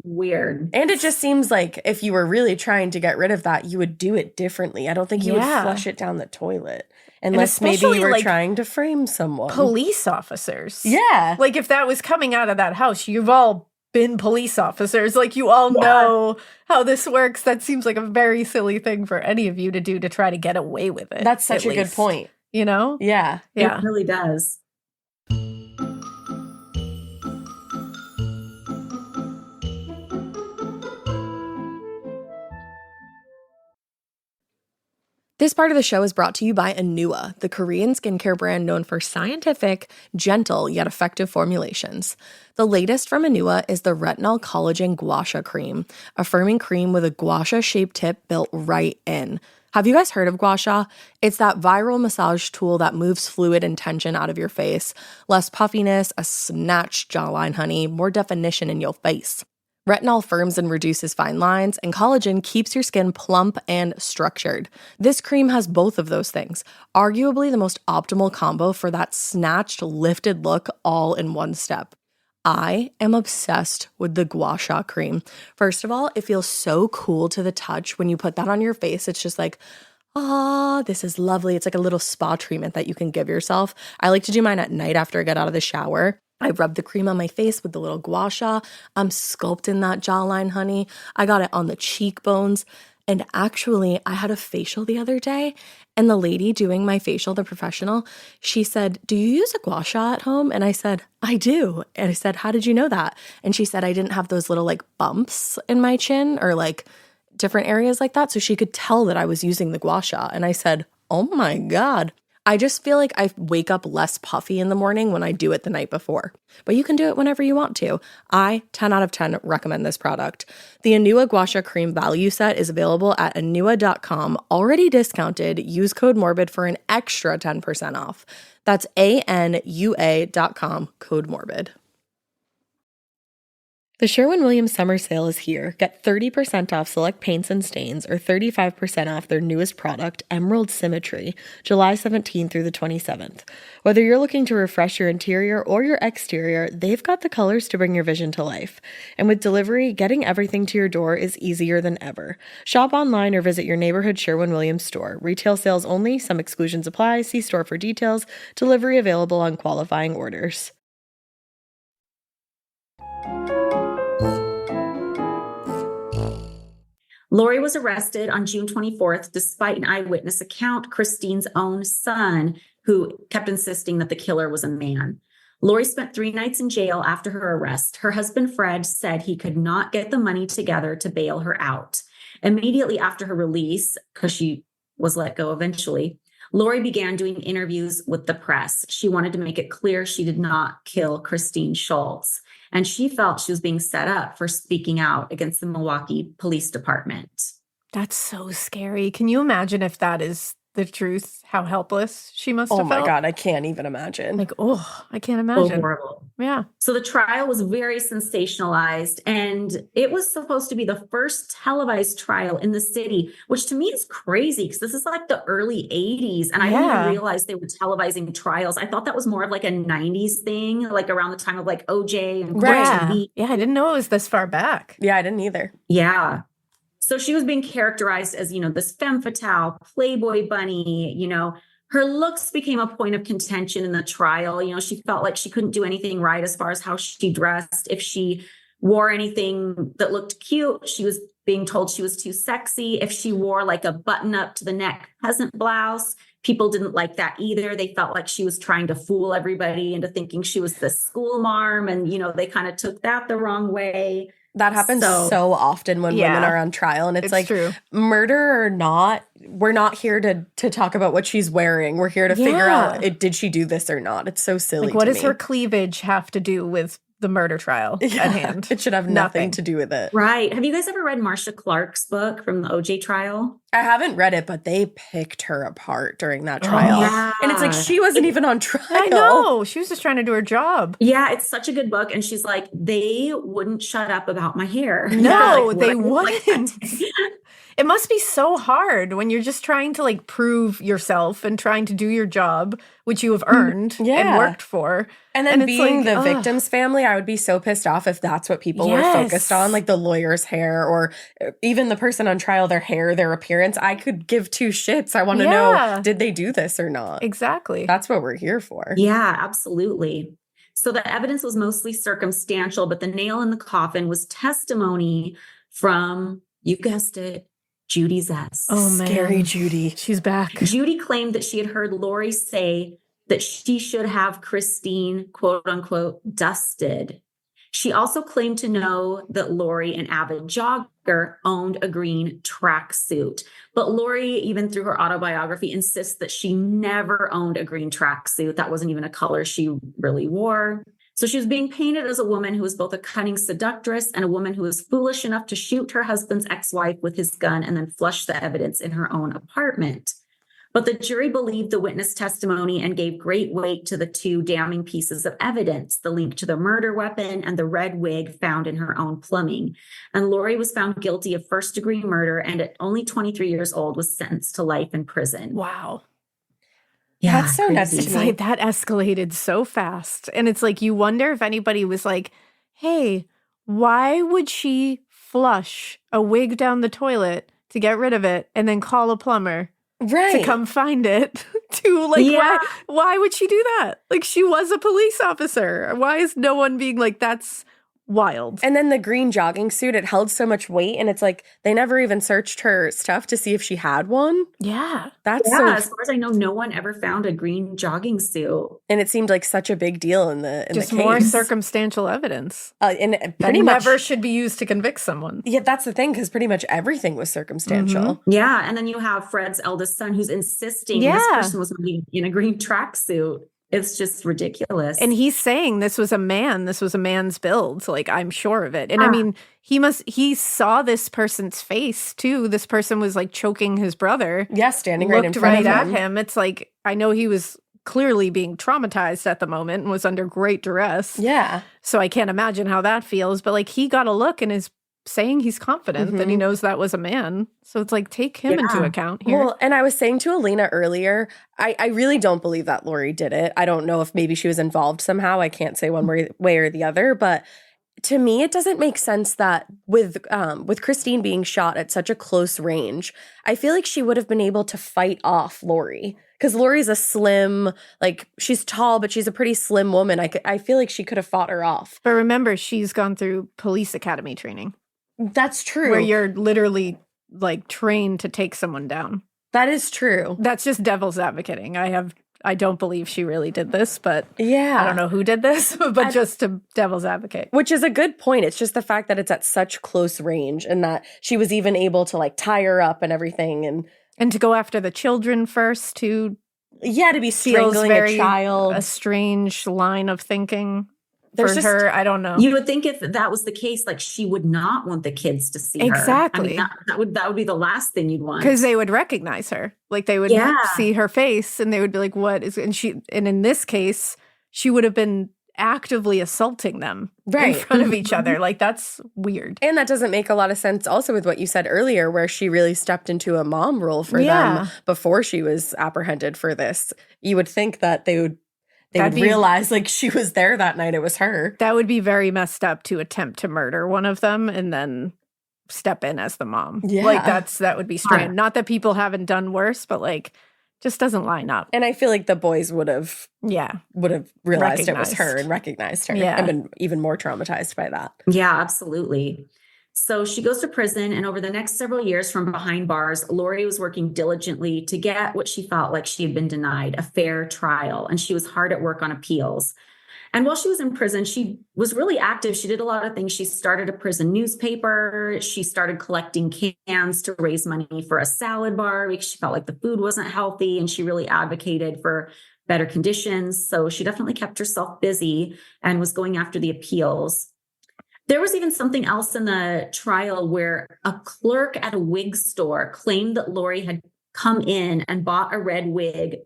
Weird. And it just seems like if you were really trying to get rid of that, you would do it differently. I don't think you would flush it down the toilet. Unless maybe you were trying to frame someone. Police officers. Yeah. Like if that was coming out of that house, you've all been police officers. Like you all know how this works. That seems like a very silly thing for any of you to do to try to get away with it. That's such a good point. You know? Yeah. It really does. This part of the show is brought to you by Anua, the Korean skincare brand known for scientific, gentle, yet effective formulations. The latest from Anua is the Retinol Collagen Gua Sha Cream, a firming cream with a gua sha-shaped tip built right in. Have you guys heard of gua sha? It's that viral massage tool that moves fluid and tension out of your face. Less puffiness, a snatched jawline, honey, more definition in your face. Retinol firms and reduces fine lines, and collagen keeps your skin plump and structured. This cream has both of those things, arguably the most optimal combo for that snatched, lifted look all in one step. I am obsessed with the Gua Sha cream. First of all, it feels so cool to the touch. When you put that on your face, it's just like, this is lovely. It's like a little spa treatment that you can give yourself. I like to do mine at night after I get out of the shower. I rub the cream on my face with the little gua sha. I'm sculpting that jawline, honey. I got it on the cheekbones. And actually, I had a facial the other day, and the lady doing my facial, the professional, she said, "Do you use a gua sha at home?" And I said, "I do." And I said, "How did you know that?" And she said, "I didn't have those little like bumps in my chin or like different areas like that." So she could tell that I was using the gua sha. And I said, "Oh my God." I just feel like I wake up less puffy in the morning when I do it the night before. But you can do it whenever you want to. I, 10 out of 10, recommend this product. The Anua Gua Sha Cream value set is available at anua.com, already discounted. Use code MORBID for an extra 10% off. That's ANUA.com, code MORBID. The Sherwin-Williams summer sale is here. Get 30% off select paints and stains or 35% off their newest product, Emerald Symmetry, July 17th through the 27th. Whether you're looking to refresh your interior or your exterior, they've got the colors to bring your vision to life. And with delivery, getting everything to your door is easier than ever. Shop online or visit your neighborhood Sherwin-Williams store. Retail sales only. Some exclusions apply. See store for details. Delivery available on qualifying orders. Laurie was arrested on June 24th, despite an eyewitness account, Christine's own son, who kept insisting that the killer was a man. Laurie spent 3 nights in jail after her arrest. Her husband, Fred, said he could not get the money together to bail her out. Immediately after her release, because she was let go eventually, Laurie began doing interviews with the press. She wanted to make it clear she did not kill Christine Schultz, and she felt she was being set up for speaking out against the Milwaukee Police Department. That's so scary. Can you imagine if that is the truth, how helpless she must have Oh my felt. God, I can't even imagine. Like, I can't So imagine. horrible. Yeah. So the trial was very sensationalized, and it was supposed to be the first televised trial in the city, which to me is crazy because this is like the early 80s. And I didn't even realize they were televising trials. I thought that was more of like a 90s thing, like around the time of like OJ and Court TV. Yeah, I didn't know it was this far back. Yeah, I didn't either. Yeah. So she was being characterized as, this femme fatale, Playboy bunny, her looks became a point of contention in the trial. She felt like she couldn't do anything right as far as how she dressed. If she wore anything that looked cute, she was being told she was too sexy. If she wore like a button up to the neck peasant blouse, people didn't like that either. They felt like she was trying to fool everybody into thinking she was the school marm. And, they kind of took that the wrong way. That happens so often when women are on trial. And it's like, true. Murder or not, we're not here to talk about what she's wearing. We're here to figure out, did she do this or not? It's so silly. Like, what does her cleavage have to do with the murder trial at hand? It should have nothing to do with it. Right. Have you guys ever read Marcia Clark's book from the OJ trial? I haven't read it, but they picked her apart during that trial. Yeah. And it's like, she wasn't even on trial. I know. She was just trying to do her job. Yeah, it's such a good book. And she's like, they wouldn't shut up about my hair. No, like, they wouldn't. It must be so hard when you're just trying to like prove yourself and trying to do your job, which you have earned and worked for. And then it's being like, the victim's family, I would be so pissed off if that's what people were focused on, like the lawyer's hair or even the person on trial, their hair, their appearance. I could give two shits. I want to know, did they do this or not? Exactly. That's what we're here for. Yeah, absolutely. So the evidence was mostly circumstantial, but the nail in the coffin was testimony from, you guessed it, Judy Zess. Oh, man. Scary Judy. She's back. Judy claimed that she had heard Laurie say that she should have Christine, quote unquote, dusted. She also claimed to know that Laurie, an avid jogger, owned a green tracksuit. But Laurie, even through her autobiography, insists that she never owned a green tracksuit. That wasn't even a color she really wore. So she was being painted as a woman who was both a cunning seductress and a woman who was foolish enough to shoot her husband's ex-wife with his gun and then flush the evidence in her own apartment. But the jury believed the witness testimony and gave great weight to the two damning pieces of evidence, the link to the murder weapon and the red wig found in her own plumbing. And Laurie was found guilty of first-degree murder and at only 23 years old was sentenced to life in prison. Wow. Yeah, that's so crazy. nuts. It's like that escalated so fast. And it's like, you wonder if anybody was like, hey, why would she flush a wig down the toilet to get rid of it and then call a plumber to come find it? Why would she do that? Like, she was a police officer. Why is no one being like, that's wild? And then the green jogging suit, it held so much weight, and it's like they never even searched her stuff to see if she had one. Yeah. That's as far as I know, no one ever found a green jogging suit. And it seemed like such a big deal in the Just the case. more circumstantial evidence. And That pretty much never should be used to convict someone. Yeah, that's the thing, because pretty much everything was circumstantial. Yeah. And then you have Fred's eldest son who's insisting this person was in a green tracksuit. It's just ridiculous. And he's saying this was a man's build. So, like, I'm sure of it. And I mean, he saw this person's face too. This person was like choking his brother. Yeah, standing right in Looked front right of at him. him. It's like, I know he was clearly being traumatized at the moment and was under great duress. Yeah. So I can't imagine how that feels. But like, he got a look and is saying he's confident that he knows that was a man. So it's like, take him into account here. Well, and I was saying to Alaina earlier, I really don't believe that Laurie did it. I don't know if maybe she was involved somehow. I can't say one way or the other, but to me, it doesn't make sense that with Christine being shot at such a close range, I feel like she would have been able to fight off Laurie. Because Laurie's a slim, like, she's tall, but she's a pretty slim woman. I feel like she could have fought her off. But remember, she's gone through police academy training. That's true. Where you're literally like trained to take someone down. That is true. That's just devil's advocating. I don't believe she really did this, but yeah, I don't know who did this, but just to devil's advocate. Which is a good point. It's just the fact that it's at such close range and that she was even able to like tie her up and everything and to go after the children first to be strangling a child. A strange line of thinking. for her. I don't know. You would think if that was the case, like she would not want the kids to see her. Exactly. I mean, that would be the last thing you'd want. Because they would recognize her. Like they would see her face and they would be like, what is, and in this case, she would have been actively assaulting them in front of each other. Like that's weird. And that doesn't make a lot of sense also with what you said earlier, where she really stepped into a mom role for them before she was apprehended for this. You would think that they would realize like she was there that night. It was her. That would be very messed up to attempt to murder one of them and then step in as the mom. Yeah. Like that would be strange. Not that people haven't done worse, but like just doesn't line up. And I feel like the boys would have realized it was her and recognized her and been even more traumatized by that. Yeah, absolutely. So she goes to prison, and over the next several years from behind bars, Laurie was working diligently to get what she felt like she had been denied, a fair trial, and she was hard at work on appeals. And while she was in prison, she was really active. She did a lot of things. She started a prison newspaper. She started collecting cans to raise money for a salad bar because she felt like the food wasn't healthy, and she really advocated for better conditions. So she definitely kept herself busy and was going after the appeals. There was even something else in the trial where a clerk at a wig store claimed that Laurie had come in and bought a red wig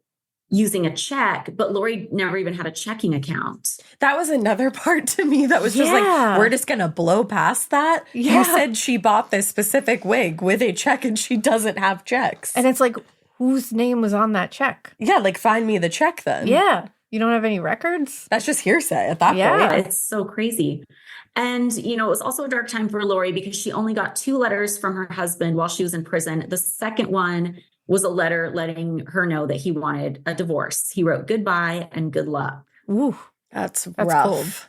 using a check, but Laurie never even had a checking account. That was another part to me that was just like, we're just going to blow past that. You said she bought this specific wig with a check and she doesn't have checks. And it's like, whose name was on that check? Yeah, like find me the check then. Yeah. You don't have any records? That's just hearsay at that point. Yeah, it's so crazy. And, it was also a dark time for Laurie because she only got 2 letters from her husband while she was in prison. The second one was a letter letting her know that he wanted a divorce. He wrote goodbye and good luck. Ooh, that's rough. Cold.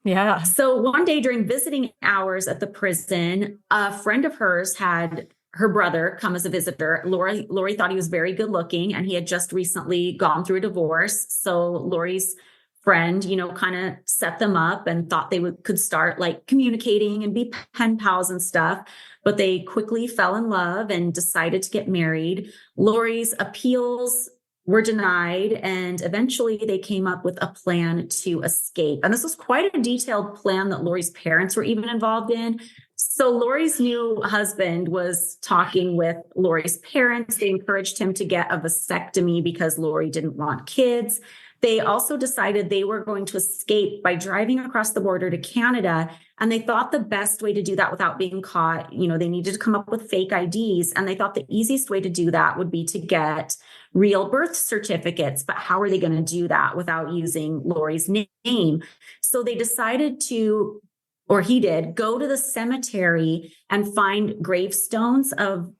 Yeah. So one day during visiting hours at the prison, a friend of hers had her brother come as a visitor. Laurie thought he was very good looking, and he had just recently gone through a divorce. So Laurie's friend, kind of set them up and thought they could start like communicating and be pen pals and stuff. But they quickly fell in love and decided to get married. Laurie's appeals were denied, and eventually they came up with a plan to escape. And this was quite a detailed plan that Laurie's parents were even involved in. So Laurie's new husband was talking with Laurie's parents. They encouraged him to get a vasectomy because Laurie didn't want kids. They also decided they were going to escape by driving across the border to Canada. And they thought the best way to do that without being caught, they needed to come up with fake IDs. And they thought the easiest way to do that would be to get real birth certificates. But how are they going to do that without using Laurie's name? So they decided to, or he did, go to the cemetery and find gravestones of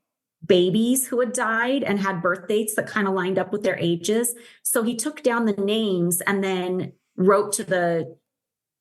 babies who had died and had birth dates that kind of lined up with their ages. So he took down the names and then wrote to the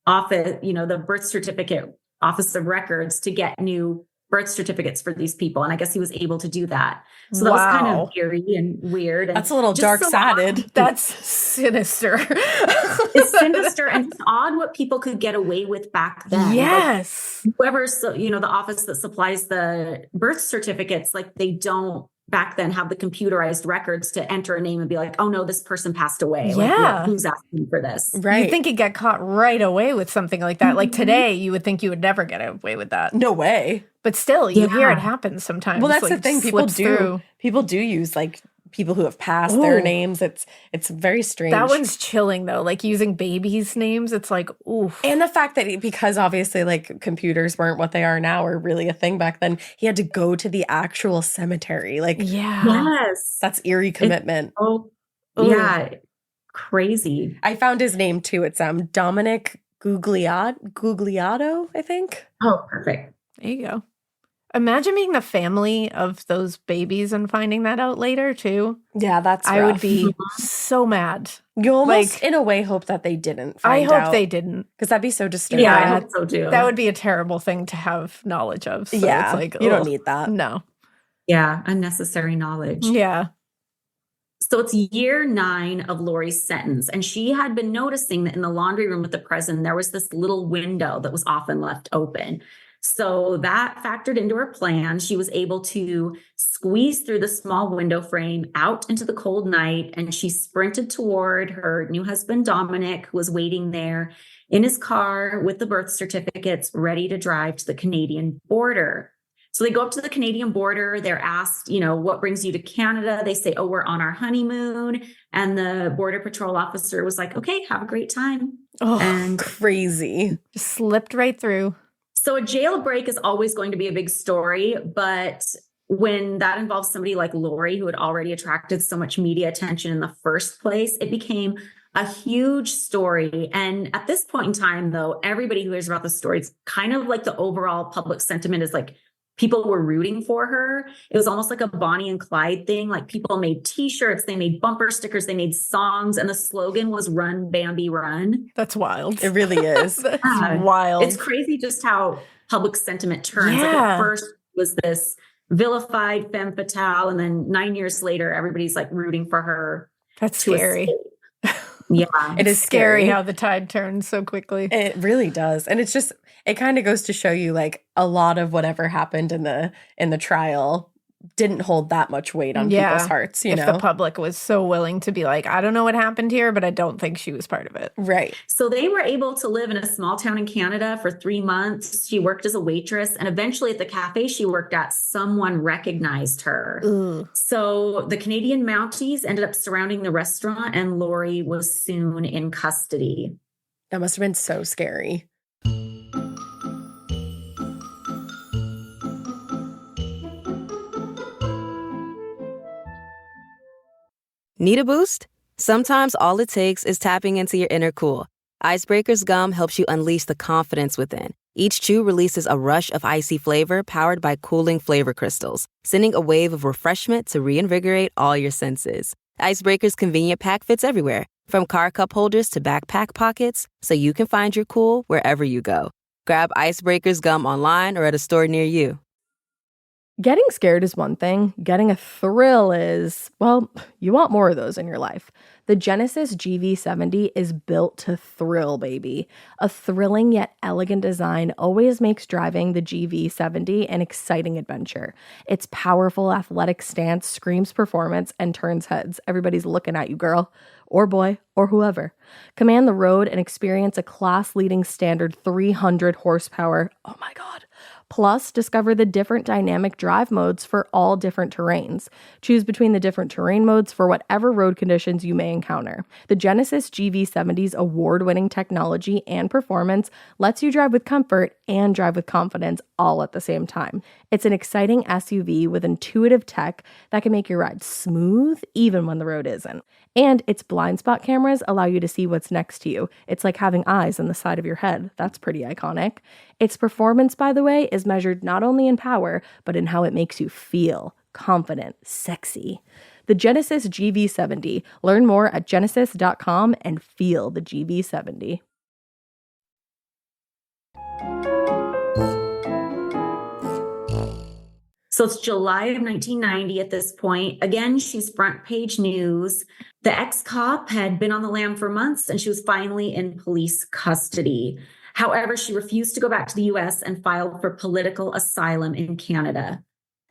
office, the birth certificate office of records to get new birth certificates for these people. And I guess he was able to do that. So that was kind of eerie and weird. And that's a little dark-sided. That's sinister. It's sinister, and it's odd what people could get away with back then. Yes. Like, whoever's, the office that supplies the birth certificates, like they don't back then have the computerized records to enter a name and be like, oh no, this person passed away. Yeah. Like, who's asking for this? Right. You'd think you'd get caught right away with something like that. Mm-hmm. Like today, you would think you would never get away with that. No way. But still, you hear it happen sometimes. Well, that's the thing. People do use like people who have passed their names. It's very strange. That one's chilling though. Like using babies' names, it's like, oof. And the fact that because obviously like computers weren't what they are now or really a thing back then, he had to go to the actual cemetery. Like, yes, that's eerie commitment. Yeah, crazy. I found his name too. It's Dominic Gugliato, I think. Oh, perfect. There you go. Imagine being the family of those babies and finding that out later too. Yeah, that's rough. I would be so mad. You almost, in a way, hope that they didn't find out. I hope they didn't. Because that'd be so disturbing. Yeah, I hope so too. That would be a terrible thing to have knowledge of. So yeah, it's like, you don't need that. No. Yeah, unnecessary knowledge. Yeah. So it's year 9 of Laurie's sentence. And she had been noticing that in the laundry room at the prison, there was this little window that was often left open. So that factored into her plan. She was able to squeeze through the small window frame out into the cold night, and she sprinted toward her new husband, Dominic, who was waiting there in his car with the birth certificates, ready to drive to the Canadian border. So they go up to the Canadian border. They're asked, what brings you to Canada? They say, oh, we're on our honeymoon. And the Border Patrol officer was like, okay, have a great time. Oh, and crazy. Just slipped right through. So a jailbreak is always going to be a big story, but when that involves somebody like Laurie, who had already attracted so much media attention in the first place, it became a huge story. And at this point in time, though, everybody who hears about the story, it's kind of like the overall public sentiment is like, people were rooting for her. It was almost like a Bonnie and Clyde thing. Like people made t-shirts, they made bumper stickers, they made songs, and the slogan was "Run, Bambi, Run." That's wild. It really is. That's wild. It's crazy just how public sentiment turns. Like at first it was this vilified femme fatale, and then 9 years later, everybody's like rooting for her. That's scary. Yeah. It is scary how the tide turns so quickly. It really does. And it kind of goes to show you like a lot of whatever happened in the trial didn't hold that much weight on people's hearts, if the public was so willing to be like, I don't know what happened here, but I don't think she was part of it. Right. So they were able to live in a small town in Canada for 3 months. She worked as a waitress, and eventually at the cafe she worked at, someone recognized her. Ooh. So the Canadian Mounties ended up surrounding the restaurant, and Laurie was soon in custody. That must have been so scary. Need a boost? Sometimes all it takes is tapping into your inner cool. Icebreaker's gum helps you unleash the confidence within. Each chew releases a rush of icy flavor powered by cooling flavor crystals, sending a wave of refreshment to reinvigorate all your senses. Icebreaker's convenient pack fits everywhere, from car cup holders to backpack pockets, so you can find your cool wherever you go. Grab Icebreaker's gum online or at a store near you. Getting scared is one thing. Getting a thrill is, well, you want more of those in your life. The Genesis GV70 is built to thrill, baby. A thrilling yet elegant design always makes driving the GV70 an exciting adventure. Its powerful athletic stance screams performance and turns heads. Everybody's looking at you, girl, or boy, or whoever. Command the road and experience a class-leading standard 300 horsepower. Oh my God. Plus, discover the different dynamic drive modes for all different terrains. Choose between the different terrain modes for whatever road conditions you may encounter. The Genesis GV70's award-winning technology and performance lets you drive with comfort and drive with confidence all at the same time. It's an exciting SUV with intuitive tech that can make your ride smooth even when the road isn't. And its blind spot cameras allow you to see what's next to you. It's like having eyes on the side of your head. That's pretty iconic. Its performance, by the way, is measured not only in power, but in how it makes you feel confident, sexy. The Genesis GV70. Learn more at genesis.com and feel the GV70. So it's July of 1990 at this point. Again, she's front page news. The ex-cop had been on the lam for months, and she was finally in police custody. However, she refused to go back to the US and filed for political asylum in Canada.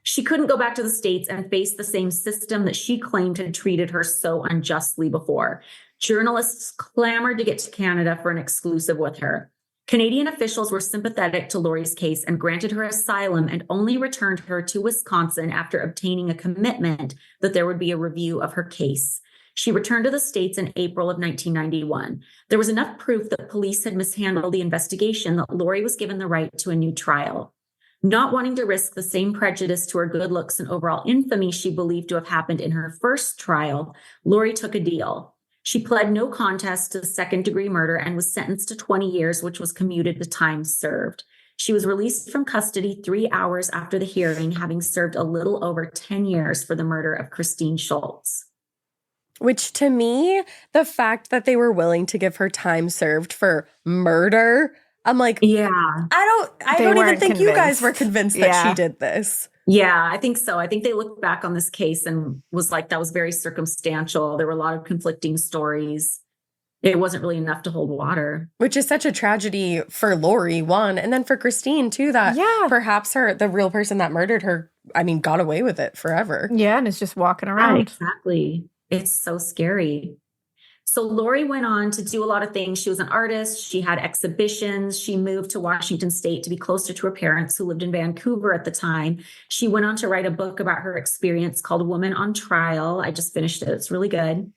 She couldn't go back to the States and face the same system that she claimed had treated her so unjustly before. Journalists clamored to get to Canada for an exclusive with her. Canadian officials were sympathetic to Laurie's case and granted her asylum and only returned her to Wisconsin after obtaining a commitment that there would be a review of her case. She returned to the States in April of 1991. There was enough proof that police had mishandled the investigation that Laurie was given the right to a new trial. Not wanting to risk the same prejudice to her good looks and overall infamy she believed to have happened in her first trial, Laurie took a deal. She pled no contest to second-degree murder and was sentenced to 20 years, which was commuted to time served. She was released from custody 3 hours after the hearing, having served a little over 10 years for the murder of Christine Schultz. Which, to me, the fact that they were willing to give her time served for murder, I'm like, yeah, I don't even think you guys were convinced that Yeah. she did this. Yeah, I think so. I think they looked back on this case and was like, that was very circumstantial. There were a lot of conflicting stories. it wasn't really enough to hold water. Which is such a tragedy for Laurie, one, and then for Christine, too, that perhaps the real person that murdered her, got away with it forever. Yeah, and is just walking around. Yeah, exactly. It's so scary. So Laurie went on to do a lot of things. She was an artist. She had exhibitions. She moved to Washington State to be closer to her parents, who lived in Vancouver at the time. She went on to write a book about her experience called Woman on Trial. I just finished it. It's really good.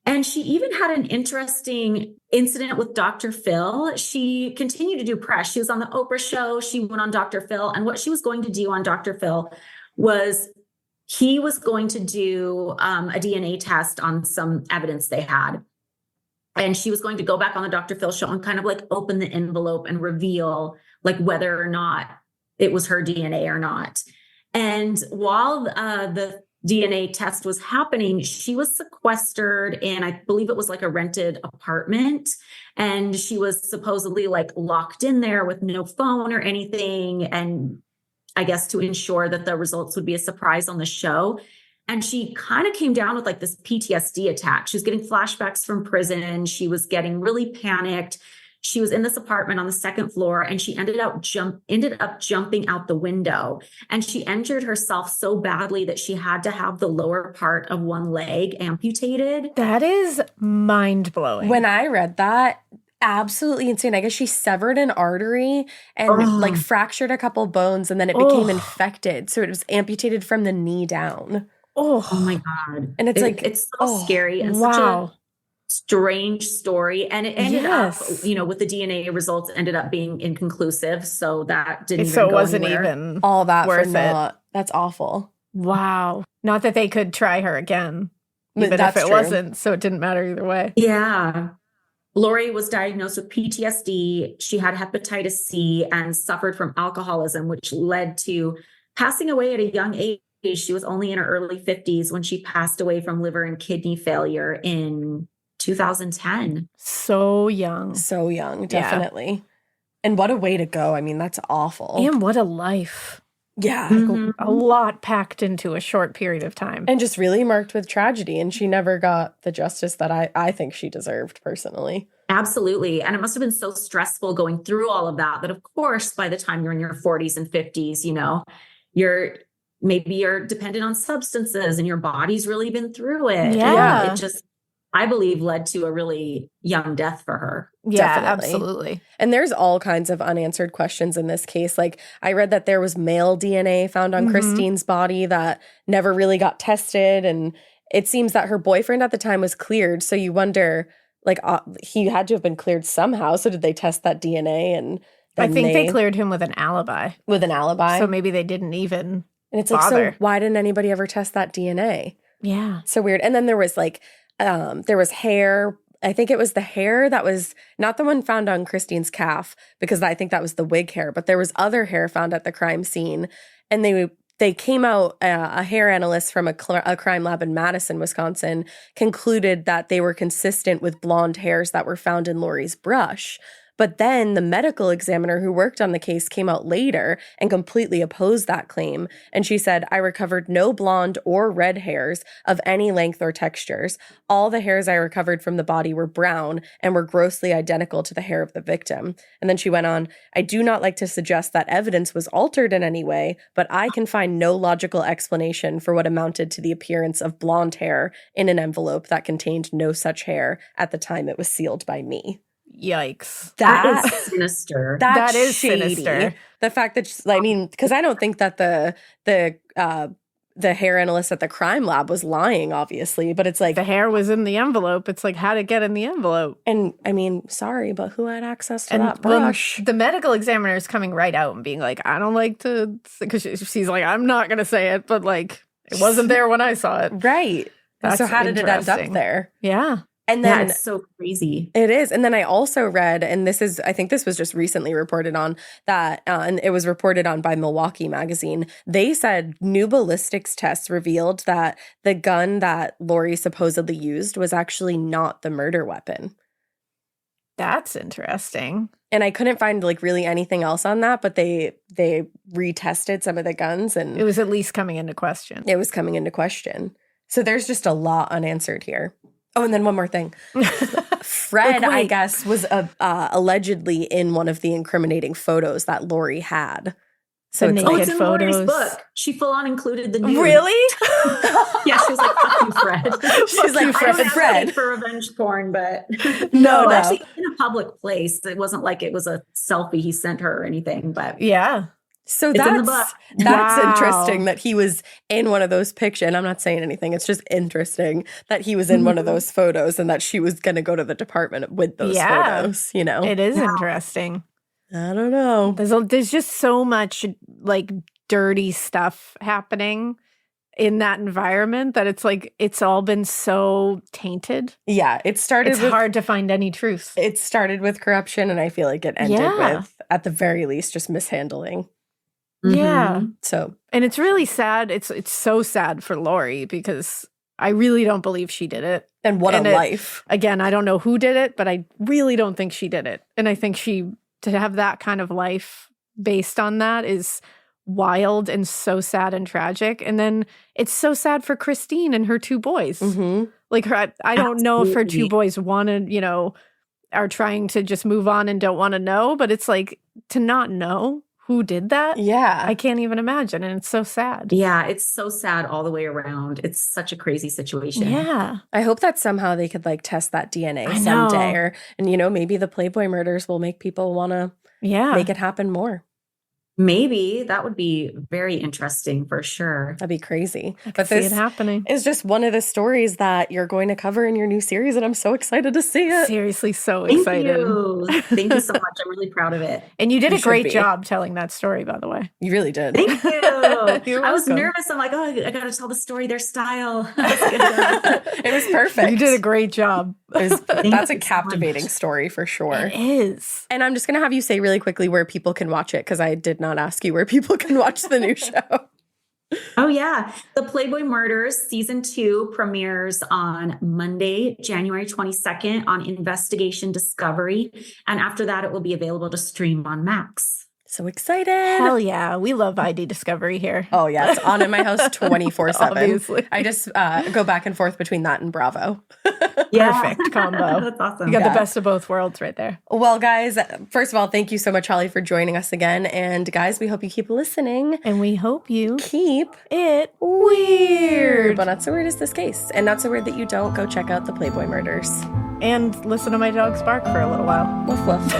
And she even had an interesting incident with Dr. Phil. She continued to do press. She was on the Oprah show. She went on Dr. Phil. And what she was going to do on Dr. Phil was he was going to do a DNA test on some evidence they had. And she was going to go back on the Dr. Phil show and kind of like open the envelope and reveal like whether or not it was her DNA or not. And while the DNA test was happening, she was sequestered in, I believe it was like a rented apartment. And she was supposedly like locked in there with no phone or anything. And I guess to ensure that the results would be a surprise on the show. And she kind of came down with like this PTSD attack. She was getting flashbacks from prison. She was getting really panicked. She was in this apartment on the second floor, and she ended up jumping out the window. And she injured herself so badly that she had to have the lower part of one leg amputated. That is mind-blowing. When I read that, absolutely insane. I guess she severed an artery and like fractured a couple bones, and then it became infected. So it was amputated from the knee down. Oh my God. And it's so scary and such a strange story. And it ended up, with the DNA results ended up being inconclusive. So that didn't even go it wasn't anywhere. even all that worth for not. That's awful. Wow. Not that they could try her again, even That's if it true. wasn't. So it didn't matter either way. Yeah. Laurie was diagnosed with PTSD. She had hepatitis C and suffered from alcoholism, which led to passing away at a young age. She was only in her early 50s when she passed away from liver and kidney failure in 2010. So young. So young, definitely. Yeah. And what a way to go. That's awful. And what a life. Yeah. Mm-hmm. A lot packed into a short period of time. And just really marked with tragedy. And she never got the justice that I think she deserved personally. Absolutely. And it must have been so stressful going through all of that, that of course, by the time you're in your 40s and 50s, you're dependent on substances and your body's really been through it. Yeah. And it just, I believe, led to a really young death for her. Yeah, Definitely. absolutely. And there's all kinds of unanswered questions in this case. Like I read that there was male DNA found on Christine's body that never really got tested. And it seems that her boyfriend at the time was cleared. So you wonder, like, he had to have been cleared somehow. So did they test that DNA? And I think they cleared him with an alibi. With an alibi. So maybe they didn't even And it's bother. like, so why didn't anybody ever test that DNA? Yeah. So weird. And then there was like, there was hair. I think it was the hair that was not the one found on Christine's calf, because I think that was the wig hair, but there was other hair found at the crime scene. And they came out, a hair analyst from a crime lab in Madison, Wisconsin, concluded that they were consistent with blonde hairs that were found in Laurie's brush. But then the medical examiner who worked on the case came out later and completely opposed that claim. And she said, I recovered no blonde or red hairs of any length or textures. All the hairs I recovered from the body were brown and were grossly identical to the hair of the victim. And then she went on, I do not like to suggest that evidence was altered in any way, but I can find no logical explanation for what amounted to the appearance of blonde hair in an envelope that contained no such hair at the time it was sealed by me. Yikes. That is sinister. That is shady. sinister. The fact that, because I don't think that the hair analyst at the crime lab was lying, obviously, but it's like the hair was in the envelope. It's like, how'd it get in the envelope? And sorry, but who had access to that brush? The medical examiner is coming right out and being like, I don't like to, because she's like, I'm not going to say it, but like, it wasn't there when I saw it. Right. So how did it end up there? Yeah. And then it's so crazy. It is. And then I also read, and I think this was just recently reported on, that, and it was reported on by Milwaukee Magazine. They said new ballistics tests revealed that the gun that Laurie supposedly used was actually not the murder weapon. That's interesting. And I couldn't find like really anything else on that, but they retested some of the guns, and it was at least coming into question. It was coming into question. So there's just a lot unanswered here. Oh, and then one more thing. Fred, I guess, was allegedly in one of the incriminating photos that Laurie had. So the naked it's in photos. Laurie's book. She full on included the nude. Really? Yeah, she was like, fuck you, Fred. She's like, I don't Fred. advocate for revenge porn, but No. Actually in a public place. It wasn't like it was a selfie he sent her or anything, but Yeah. So it's in the book. that's Wow. interesting that he was in one of those pictures. And I'm not saying anything. It's just interesting that he was in one of those photos and that she was going to go to the department with those photos, you know? It is interesting. I don't know. There's just so much like dirty stuff happening in that environment that it's like it's all been so tainted. Yeah, it started It's with hard to find any truth. it started with corruption, and I feel like it ended with, at the very least, just mishandling. Yeah. So, And it's really sad. It's so sad for Laurie because I really don't believe she did it. and what And a it- life. Again, I don't know who did it, but I really don't think she did it. And I think to have that kind of life based on that is wild and so sad and tragic. And then it's so sad for Christine and her two boys. Mm-hmm. Like I don't know if her two Absolutely. boys wanted, are trying to just move on and don't want to know, but it's like to not know who did that. Yeah. I can't even imagine. And it's so sad. Yeah, it's so sad all the way around. It's such a crazy situation. Yeah. I hope that somehow they could like test that DNA I someday, know. and maybe the Playboy murders will make people want to Yeah. make it happen more. Maybe that would be very interesting for sure. That'd be crazy. I can But see it this happening. is just one of the stories that you're going to cover in your new series, and I'm so excited to see it. Seriously, so Thank excited. you. Thank you so much. I'm really proud of it. And you did You a should great be. job telling that story, by the way. You really did. Thank you. You're I was welcome. nervous. I'm like, oh, I got to tell the story their style. It was perfect. You did a great job. That's you a so captivating much. story for sure. It is. And I'm just going to have you say really quickly where people can watch it, because I did not ask you where people can watch the new show. Oh, yeah. The Playboy Murders season 2 premieres on Monday, January 22nd on Investigation Discovery. And after that, it will be available to stream on Max. So excited. Hell yeah. We love ID Discovery here. Oh, yeah. It's on in my house 24/7. Obviously. I just go back and forth between that and Bravo. Perfect combo. That's awesome. You got Yeah. the best of both worlds right there. Well, guys, first of all, thank you so much, Holly, for joining us again. And guys, we hope you keep listening. And we hope you Keep it weird. but not so weird as this case. And not so weird that you don't go check out the Playboy Murders. And listen to my dog bark for a little while. Woof woof.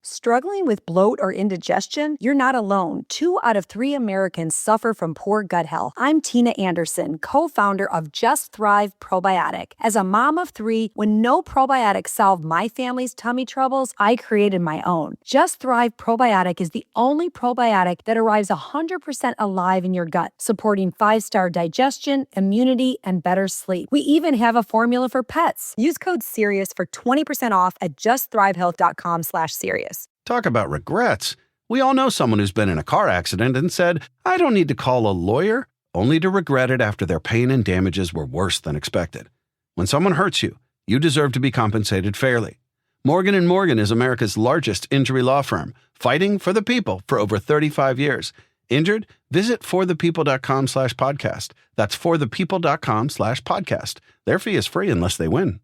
Struggling with bloat or indigestion? You're not alone. 2 out of 3 Americans suffer from poor gut health. I'm Tina Anderson, co-founder of Just Thrive Probiotic. As a mom of 3, when no probiotic solved my family's tummy troubles, I created my own. Just Thrive Probiotic is the only probiotic that arrives 100% alive in your gut, supporting 5-star digestion, immunity, and better sleep. We even have a formula for pets. Use code SIRIUS for 20% off at justthrivehealth.com/serious. Talk about regrets. We all know someone who's been in a car accident and said, I don't need to call a lawyer, only to regret it after their pain and damages were worse than expected. When someone hurts you, you deserve to be compensated fairly. Morgan & Morgan is America's largest injury law firm, fighting for the people for over 35 years. Injured? Visit forthepeople.com/podcast. That's forthepeople.com/podcast. Their fee is free unless they win.